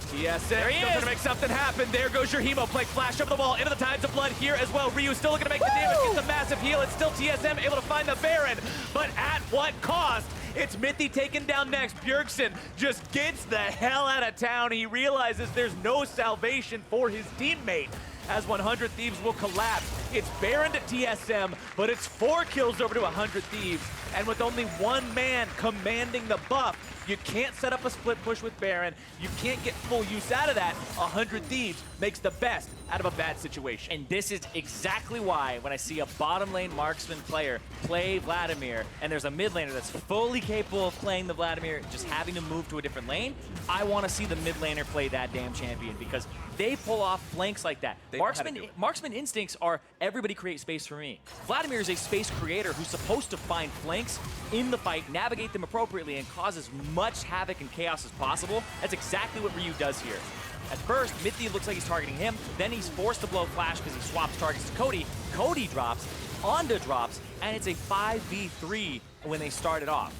TSM there he still is. to make something happen. There goes your Hemo Plague flash over the wall into the Tides of Blood here as well. Ryu still looking to make the damage. Gets a massive heal. It's still TSM able to find the Baron, but at what cost? It's Mithy taken down next. Bjergsen just gets the hell out of town. He realizes there's no salvation for his teammate as 100 Thieves will collapse. It's Baron to TSM, but it's 4 kills over to 100 Thieves. And with only 1 man commanding the buff, you can't set up a split push with Baron. You can't get full use out of that. 100 Thieves makes the best out of a bad situation. And this is exactly why when I see a bottom lane marksman player play Vladimir, and there's a mid laner that's fully capable of playing the Vladimir, just having to move to a different lane, I want to see the mid laner play that damn champion because they pull off flanks like that. Marksman instincts are everybody create space for me. Vladimir is a space creator who's supposed to find flanks in the fight, navigate them appropriately, and cause as much havoc and chaos as possible. That's exactly what Ryu does here. At first, Mithy looks like he's targeting him, then he's forced to blow flash because he swaps targets to Cody. Cody drops, Onda drops, and it's a 5v3 when they started off.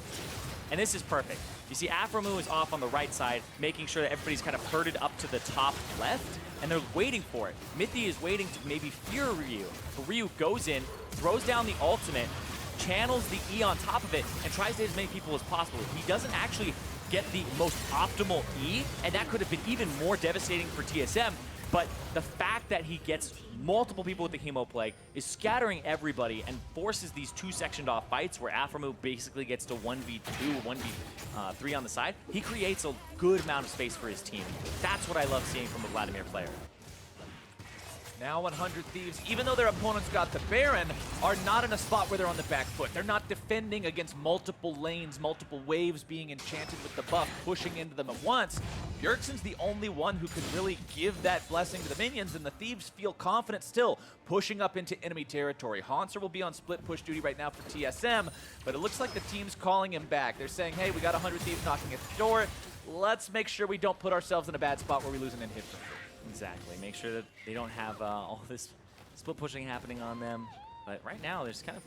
And this is perfect. You see aphromoo is off on the right side, making sure that everybody's kind of herded up to the top left, and they're waiting for it. Mithy is waiting to maybe fear Ryu. But Ryu goes in, throws down the ultimate, channels the E on top of it, and tries to hit as many people as possible. He doesn't actually get the most optimal E, and that could have been even more devastating for TSM. But the fact that he gets multiple people with the Hemo Plague is scattering everybody and forces these two sectioned off fights where aphromoo basically gets to 1v2, 1v3 on the side. He creates a good amount of space for his team. That's what I love seeing from a Vladimir player. Now 100 Thieves, even though their opponents got the Baron, are not in a spot where they're on the back foot. They're not defending against multiple lanes, multiple waves being enchanted with the buff, pushing into them at once. Bjergsen's the only one who can really give that blessing to the minions, and the Thieves feel confident still pushing up into enemy territory. Hauntzer will be on split push duty right now for TSM, but it looks like the team's calling him back. They're saying, hey, we got 100 Thieves knocking at the door. Let's make sure we don't put ourselves in a bad spot where we lose an inhib for free. Exactly. Make sure that they don't have all this split pushing happening on them. But right now, there's kind of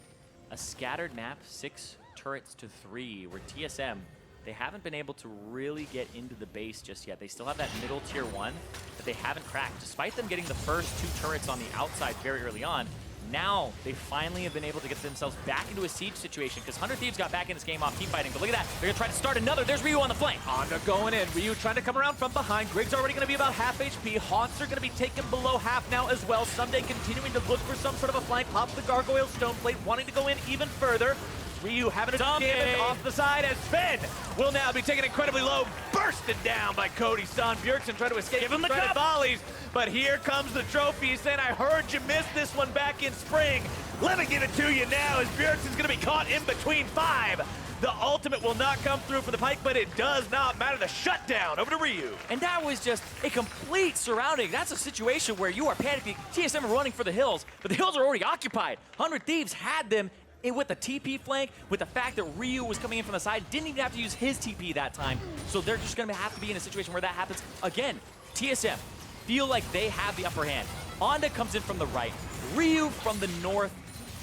a scattered map, 6 turrets to 3, where TSM, they haven't been able to really get into the base just yet. They still have that middle tier 1 that they haven't cracked. Despite them getting the first 2 turrets on the outside very early on, now they finally have been able to get themselves back into a siege situation, because 100 Thieves got back in this game off team fighting. But look at that. They're going to try to start another. There's Ryu on the flank. Onda going in. Ryu trying to come around from behind. Grig's already going to be about half HP. Hauntzer going to be taken below half now as well. Ssumday continuing to look for some sort of a flank. Pops the Gargoyle Stone Plate, wanting to go in even further. Ryu having a damage off the side as Zven will now be taken incredibly low, bursted down by Cody Sun. Bjergsen trying to escape from the volleys, but here comes the trophy. He's saying, I heard you missed this one back in spring. Let me give it to you now as Bjergsen's going to be caught in between 5. The ultimate will not come through for the Pyke, but it does not matter. The shutdown over to Ryu. And that was just a complete surrounding. That's a situation where you are panicking. TSM are running for the hills, but the hills are already occupied. 100 Thieves had them with the TP flank, with the fact that Ryu was coming in from the side, didn't even have to use his TP that time. So they're just gonna have to be in a situation where that happens again. TSM feel like they have the upper hand. Onda comes in from the right, Ryu from the north,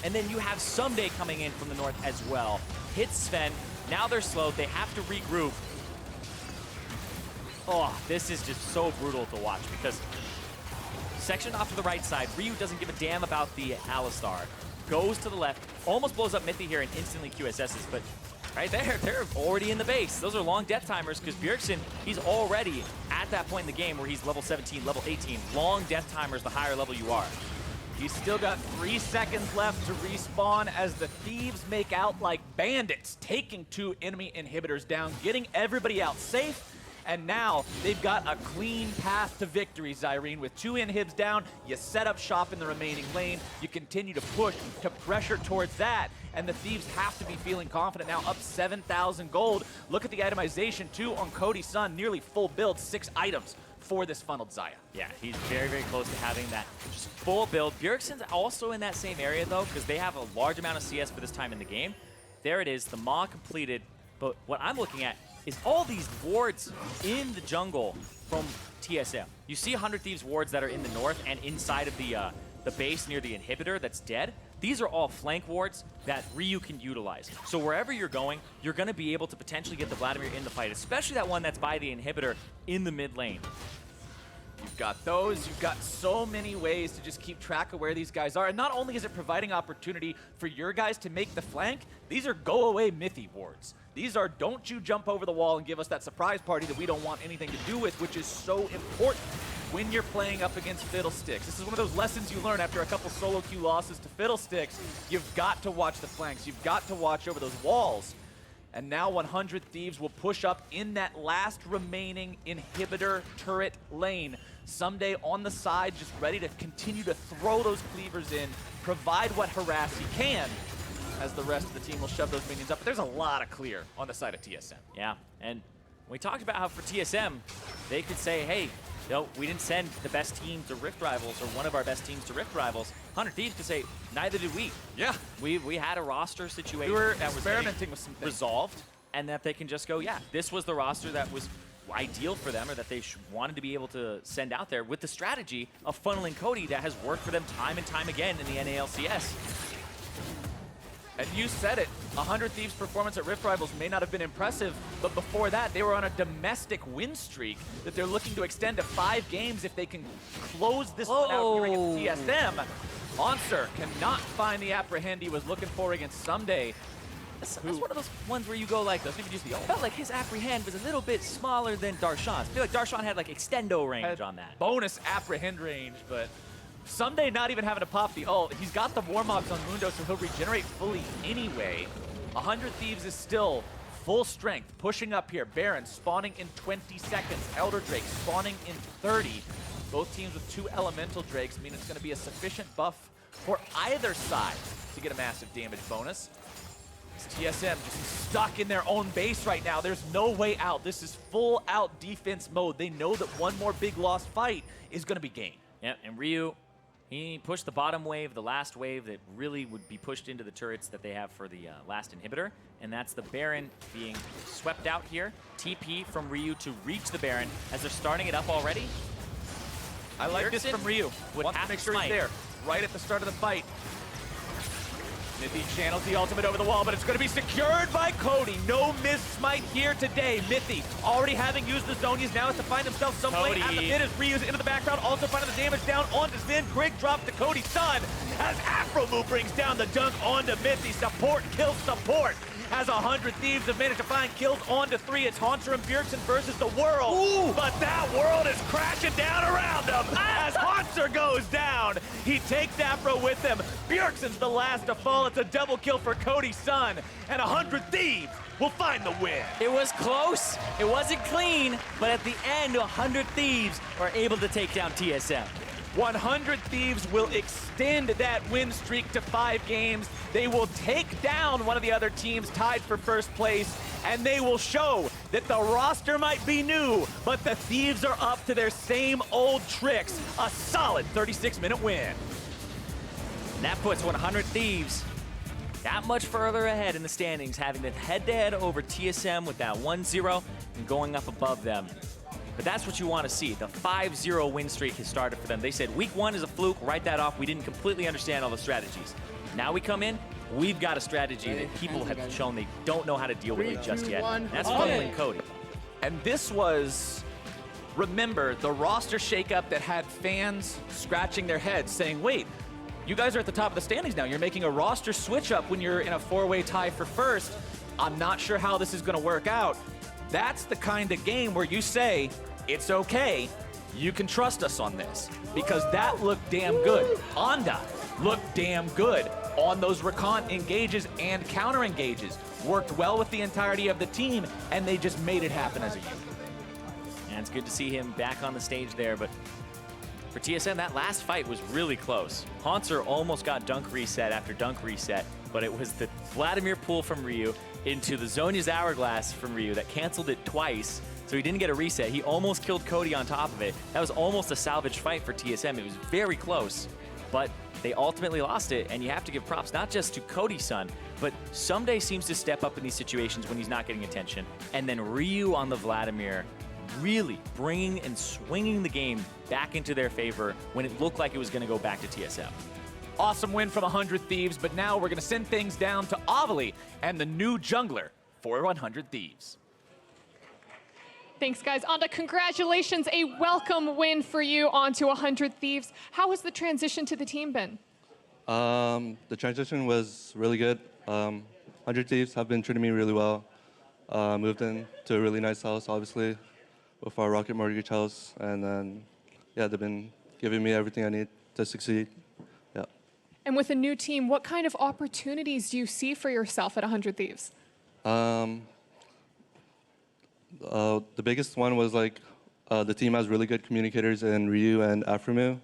and then you have Ssumday coming in from the north as well. Hits Zven, now they're slowed, they have to regroup. Oh, this is just so brutal to watch because section off to the right side, Ryu doesn't give a damn about the Alistar. Goes to the left, almost blows up Mithy here and instantly QSS's, but right there, they're already in the base. Those are long death timers because Bjergsen, he's already at that point in the game where he's level 17, level 18. Long death timers the higher level you are. He's still got 3 seconds left to respawn as the Thieves make out like bandits, taking 2 enemy inhibitors down, getting everybody out safe. And now they've got a clean path to victory, Zyrene. With 2 inhibs down, you set up shop in the remaining lane. You continue to push to pressure towards that. And the Thieves have to be feeling confident now, up 7,000 gold. Look at the itemization, too, on Cody Sun. Nearly full build, 6 items for this funneled Xayah. Yeah, he's very, very close to having that just full build. Bjergsen's also in that same area, though, because they have a large amount of CS for this time in the game. There it is, the Maw completed. But what I'm looking at is all these wards in the jungle from TSM. You see 100 Thieves wards that are in the north and inside of the base near the inhibitor that's dead. These are all flank wards that Ryu can utilize. So wherever you're going, you're going to be able to potentially get the Vladimir in the fight, especially that one that's by the inhibitor in the mid lane. You've got those, you've got so many ways to just keep track of where these guys are. And not only is it providing opportunity for your guys to make the flank, these are go-away Mithy wards. These are don't you jump over the wall and give us that surprise party that we don't want anything to do with, which is so important when you're playing up against Fiddlesticks. This is one of those lessons you learn after a couple solo queue losses to Fiddlesticks. You've got to watch the flanks. You've got to watch over those walls. And now 100 Thieves will push up in that last remaining inhibitor turret lane. Ssumday on the side, just ready to continue to throw those cleavers in, provide what harass he can, as the rest of the team will shove those minions up. But there's a lot of clear on the side of TSM. Yeah, and we talked about how for TSM, they could say, hey, no, we didn't send the best team to Rift Rivals or one of our best teams to Rift Rivals. 100 Thieves could say, neither did we. Yeah. We had a roster situation We were that was experimenting with some things. resolved, and that they can just go, yeah, this was the roster that was ideal for them, or that they wanted to be able to send out there with the strategy of funneling Cody that has worked for them time and time again in the NALCS. And you said it, 100 Thieves' performance at Rift Rivals may not have been impressive, but before that, they were on a domestic win streak that they're looking to extend to 5 games if they can close this one out here against TSM. Hauntzer cannot find the apprehend he was looking for against Ssumday. That's one of those ones where you go like, Doesn't even use the ult. felt like his apprehend was a little bit smaller than Darshan's. I feel like Darshan had like extendo range Had on that. bonus apprehend range, but Ssumday not even having to pop the ult. He's got the Warmogs on Mundo, so he'll regenerate fully anyway. 100 Thieves is still full strength, pushing up here. Baron spawning in 20 seconds. Elder Drake spawning in 30. Both teams with 2 elemental drakes mean it's going to be a sufficient buff for either side to get a massive damage bonus. TSM just stuck in their own base right now. There's no way out. This is full out defense mode. They know that one more big lost fight is going to be gained. Yeah, and Ryu, he pushed the bottom wave, the last wave that really would be pushed into the turrets that they have for the last inhibitor, and that's the Baron being swept out here. TP from Ryu to reach the Baron as they're starting it up already. I like this Bjergsen from Ryu. would Wants to have make to sure he's smite. there right at the start of the fight. Mithy channels the ultimate over the wall, but it's going to be secured by Cody. No miss smite here today. Mithy, already having used the Zonias, now has to find himself some way at the mid as Ryu's into the background, also finding the damage down onto Zven. Grig dropped to Cody Sun as aphromoo brings down the dunk onto Mithy. Support kills support. As 100 Thieves have managed to find kills onto 3. It's Hauntzer and Bjergsen versus the world. Ooh. But that world is crashing down around them as Hauntzer goes down. He takes Afro with him. Bjergsen's the last to fall. It's a double kill for Cody Sun. And 100 Thieves will find the win. It was close, it wasn't clean, but at the end, 100 Thieves are able to take down TSM. 100 Thieves will extend that win streak to 5 games. They will take down one of the other teams tied for first place, and they will show that the roster might be new, but the Thieves are up to their same old tricks. A solid 36-minute win. And that puts 100 Thieves that much further ahead in the standings, having the head-to-head over TSM with that 1-0 and going up above them. But that's what you want to see. The 5-0 win streak has started for them. They said week 1 is a fluke, write that off. We didn't completely understand all the strategies. Now we come in, we've got a strategy that people have shown they don't know how to deal with it just yet. That's funneling Cody. And this was, remember, the roster shakeup that had fans scratching their heads saying, wait, you guys are at the top of the standings now. You're making a roster switch up when you're in a 4-way tie for first. I'm not sure how this is going to work out. That's the kind of game where you say, it's okay, you can trust us on this. Because that looked damn good. Onda looked damn good on those Rakan engages and counter engages. Worked well with the entirety of the team, and they just made it happen as a unit. And it's good to see him back on the stage there, but for TSM, that last fight was really close. Hauntzer almost got dunk reset after dunk reset, but it was the Vladimir pull from Ryu into the Zhonya's Hourglass from Ryu that canceled it twice, so he didn't get a reset. He almost killed Cody on top of it. That was almost a salvage fight for TSM. It was very close, but they ultimately lost it, and you have to give props not just to Cody Sun, but Ssumday seems to step up in these situations when he's not getting attention, and then Ryu on the Vladimir really bringing and swinging the game back into their favor when it looked like it was going to go back to TSM. Awesome win from 100 Thieves, but now we're going to send things down to Avali and the new jungler for 100 Thieves. Thanks, guys. Onda, congratulations. A welcome win for you onto 100 Thieves. How has the transition to the team been? The transition was really good. 100 Thieves have been treating me really well. Moved into a really nice house, obviously, with our Rocket Mortgage house. And then, yeah, they've been giving me everything I need to succeed. Yeah. And with a new team, what kind of opportunities do you see for yourself at 100 Thieves? The biggest one was like the team has really good communicators in Ryu and aphromoo,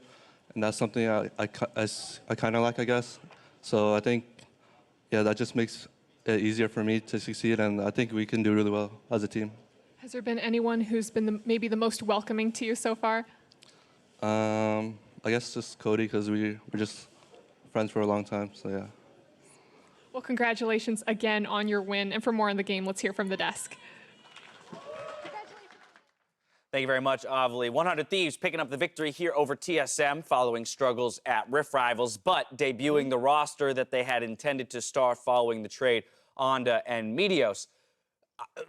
and that's something I kind of like, I guess. So I think, yeah, that just makes it easier for me to succeed, and I think we can do really well as a team. Has there been anyone who's been maybe the most welcoming to you so far? I guess just Cody, because we're just friends for a long time, so yeah. Well, congratulations again on your win. And for more on the game, let's hear from the desk. Thank you very much, Avli. 100 Thieves picking up the victory here over TSM following struggles at Rift Rivals, but debuting the roster that they had intended to start following the trade, Onda and Meteos.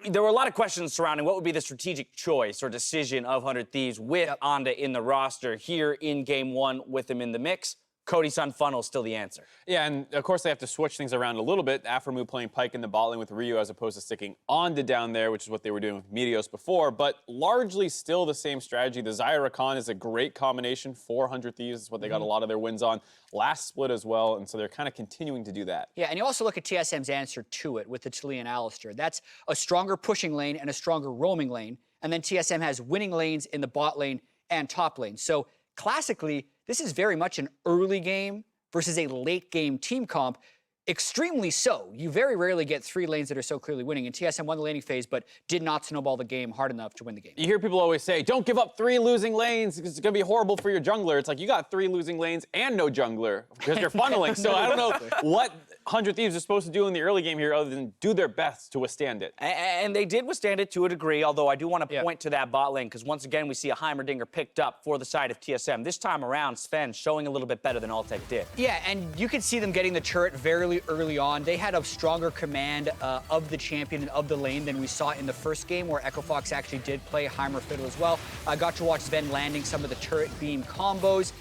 There were a lot of questions surrounding what would be the strategic choice or decision of 100 Thieves with Onda in the roster here in Game 1 with him in the mix. Cody Sun funnel still the answer. Yeah, and of course they have to switch things around a little bit. aphromoo playing Pyke in the bot lane with Ryu as opposed to sticking Onda down there, which is what they were doing with Meteos before, but largely still the same strategy. The Xayah Rakan is a great combination for 100 Thieves. It's what they got a lot of their wins on last split as well, and so they're kind of continuing to do that. Yeah, and you also look at TSM's answer to it with the Taliyah and Alistar. That's a stronger pushing lane and a stronger roaming lane, and then TSM has winning lanes in the bot lane and top lane. So classically, this is very much an early game versus a late game team comp. Extremely so. You very rarely get 3 lanes that are so clearly winning, and TSM won the laning phase, but did not snowball the game hard enough to win the game. You hear people always say, don't give up 3 losing lanes because it's going to be horrible for your jungler. It's like you got 3 losing lanes and no jungler because you're funneling. So I don't know what 100 Thieves are supposed to do in the early game here other than do their best to withstand it. And they did withstand it to a degree, although I do want to point to that bot lane because once again we see a Heimerdinger picked up for the side of TSM. This time around, Zven showing a little bit better than Altec did. Yeah, and you could see them getting the turret very early on. They had a stronger command of the champion and of the lane than we saw in the first game where Echo Fox actually did play Heimer Fiddle as well. I got to watch Zven landing some of the turret beam combos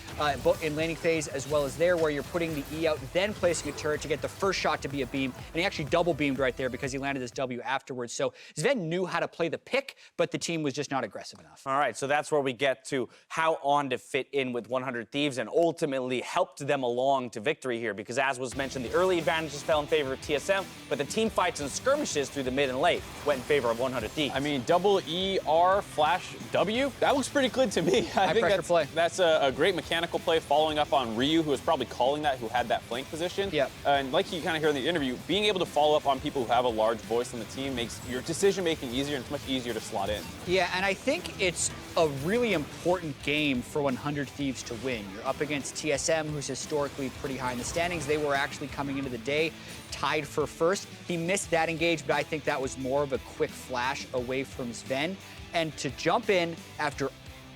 in laning phase as well as there where you're putting the E out, then placing a turret to get the first shot to be a beam. And he actually double beamed right there because he landed his W afterwards. So Zven knew how to play the pick, but the team was just not aggressive enough. All right, so that's where we get to how Onda fit in with 100 Thieves and ultimately helped them along to victory here because as was mentioned, the early advantages fell in favor of TSM, but the team fights and skirmishes through the mid and late went in favor of 100 Thieves. I mean, double ER flash W, that looks pretty good to me. I think that's a great mechanical play following up on Ryu, who was probably calling that, who had that flank position. Yeah. And like you kind of hear in the interview, being able to follow up on people who have a large voice on the team makes your decision-making easier and it's much easier to slot in. Yeah, and I think it's a really important game for 100 Thieves to win. You're up against TSM, who's historically pretty high in the standings. They were actually coming into the day tied for first. He missed that engage, but I think that was more of a quick flash away from Zven. And to jump in after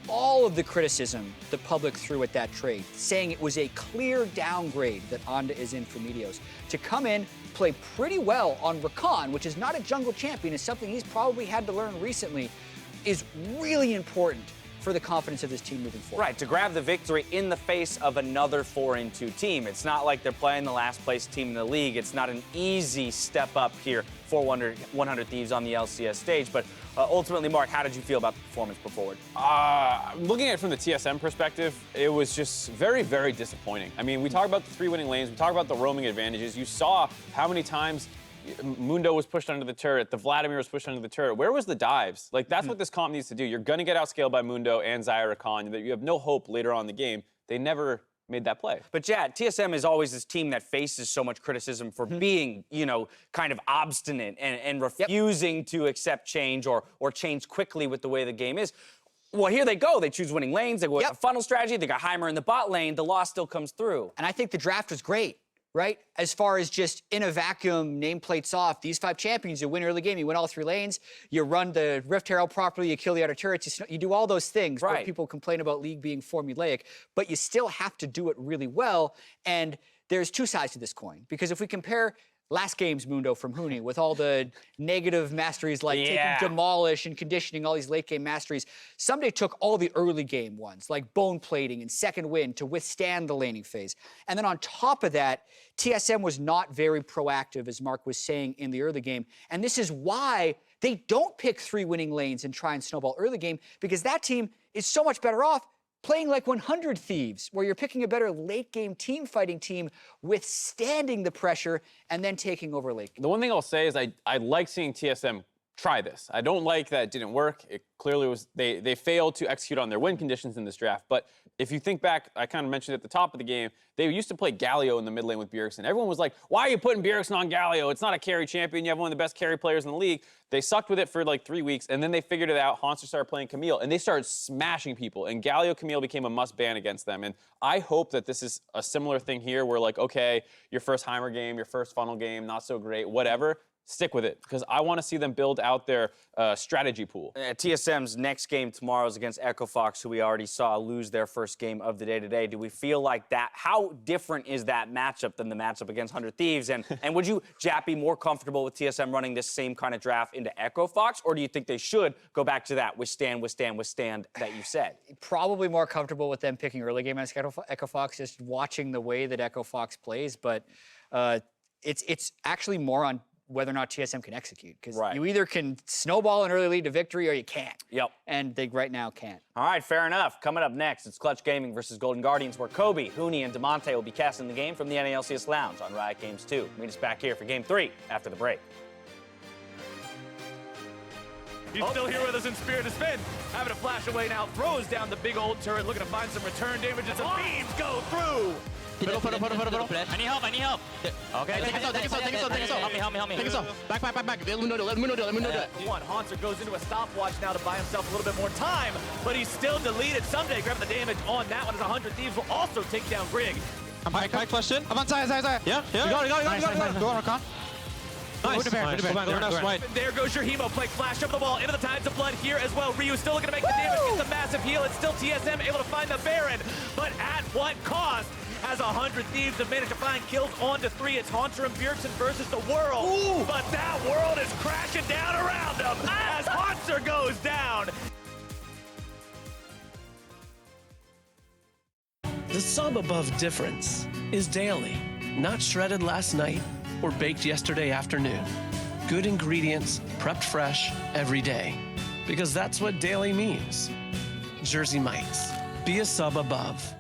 all of the criticism the public threw at that trade, saying it was a clear downgrade that Onda is in for Meteos, to come in, play pretty well on Rakan, which is not a jungle champion, is something he's probably had to learn recently, is really important for the confidence of this team moving forward. Right, to grab the victory in the face of another 4-2 team. It's not like they're playing the last place team in the league. It's not an easy step up here for 100 Thieves on the LCS stage, but ultimately, Mark, how did you feel about the performance put forward? Looking at it from the TSM perspective, it was just very disappointing. I mean, we talk about the 3 winning lanes, we talk about the roaming advantages. You saw how many times Mundo was pushed under the turret, the Vladimir was pushed under the turret. Where was the dives? Like, that's what this comp needs to do. You're going to get outscaled by Mundo and Xayah Rakan, that you have no hope later on in the game. They never made that play. But Jad, TSM is always this team that faces so much criticism for being, you know, kind of obstinate and refusing to accept change or change quickly with the way the game is. Well, here they go. They choose winning lanes. They go with a funnel strategy. They got Heimer in the bot lane. The loss still comes through. And I think the draft was great, right? As far as just in a vacuum, nameplates off, these 5 champions, you win early game, you win all 3 lanes, you run the Rift Herald properly, you kill the outer turrets, you do all those things where people complain about League being formulaic, but you still have to do it really well. And there's 2 sides to this coin, because if we compare last game's Mundo from Huni with all the negative masteries like taking Demolish and conditioning, all these late game masteries, Ssumday took all the early game ones like bone plating and second wind to withstand the laning phase. And then on top of that, TSM was not very proactive, as Mark was saying, in the early game. And this is why they don't pick 3 winning lanes and try and snowball early game, because that team is so much better off playing like 100 Thieves, where you're picking a better late-game team-fighting team, withstanding the pressure, and then taking over late game. The one thing I'll say is I like seeing TSM try this. I don't like that it didn't work. It clearly was, they failed to execute on their win conditions in this draft. But if you think back, I kind of mentioned at the top of the game, they used to play Galio in the mid lane with Bjergsen. Everyone was like, why are you putting Bjergsen on Galio? It's not a carry champion. You have one of the best carry players in the league. They sucked with it for like 3 weeks, and then they figured it out. Hauntzer started playing Camille, and they started smashing people. And Galio Camille became a must-ban against them. And I hope that this is a similar thing here where, like, okay, your first Heimer game, your first funnel game, not so great, whatever. stick with it, because I want to see them build out their strategy pool. TSM's next game tomorrow is against Echo Fox, who we already saw lose their first game of the day today. Do we feel like that? How different is that matchup than the matchup against 100 Thieves? And would you, Jap, be more comfortable with TSM running this same kind of draft into Echo Fox, or do you think they should go back to that withstand that you said? Probably more comfortable with them picking early game against Echo Fox, just watching the way that Echo Fox plays. But it's actually more on whether or not TSM can execute, because you either can snowball an early lead to victory or you can't. Yep. And they right now can't. All right, fair enough. Coming up next, it's Clutch Gaming versus Golden Guardians, where Kobe, Hooney, and DeMonte will be casting the game from the NALCS Lounge on Riot Games 2. Meet us back here for Game 3 after the break. He's still here with us in spirit. Zven having to flash away now, throws down the big old turret, looking to find some return damage as the beams go through. Fiddle. I need help. Okay. Take us out. Help me. Take us out. Back. Let Mundo do it. Hauntzer goes into a stopwatch now to buy himself a little bit more time, but he's still deleted. Ssumday grabbing the damage on that one as 100 Thieves will also take down Grig. I'm Pyke question. I'm on Xayah. Yeah. Go on, Rakan. Nice. There goes your Hemo. Pyke flash up the wall into the Tides of Blood here as well. Ryu still looking to make the damage, gets a massive heal. It's still TSM able to find the Baron, but at what cost? As 100 Thieves have managed to find kills on to 3. It's Hauntzer and Bjergsen versus the world. Ooh. But that world is crashing down around them as Hauntzer goes down. The sub above difference is daily, not shredded last night or baked yesterday afternoon. Good ingredients, prepped fresh every day. Because that's what daily means. Jersey Mike's. Be a sub above.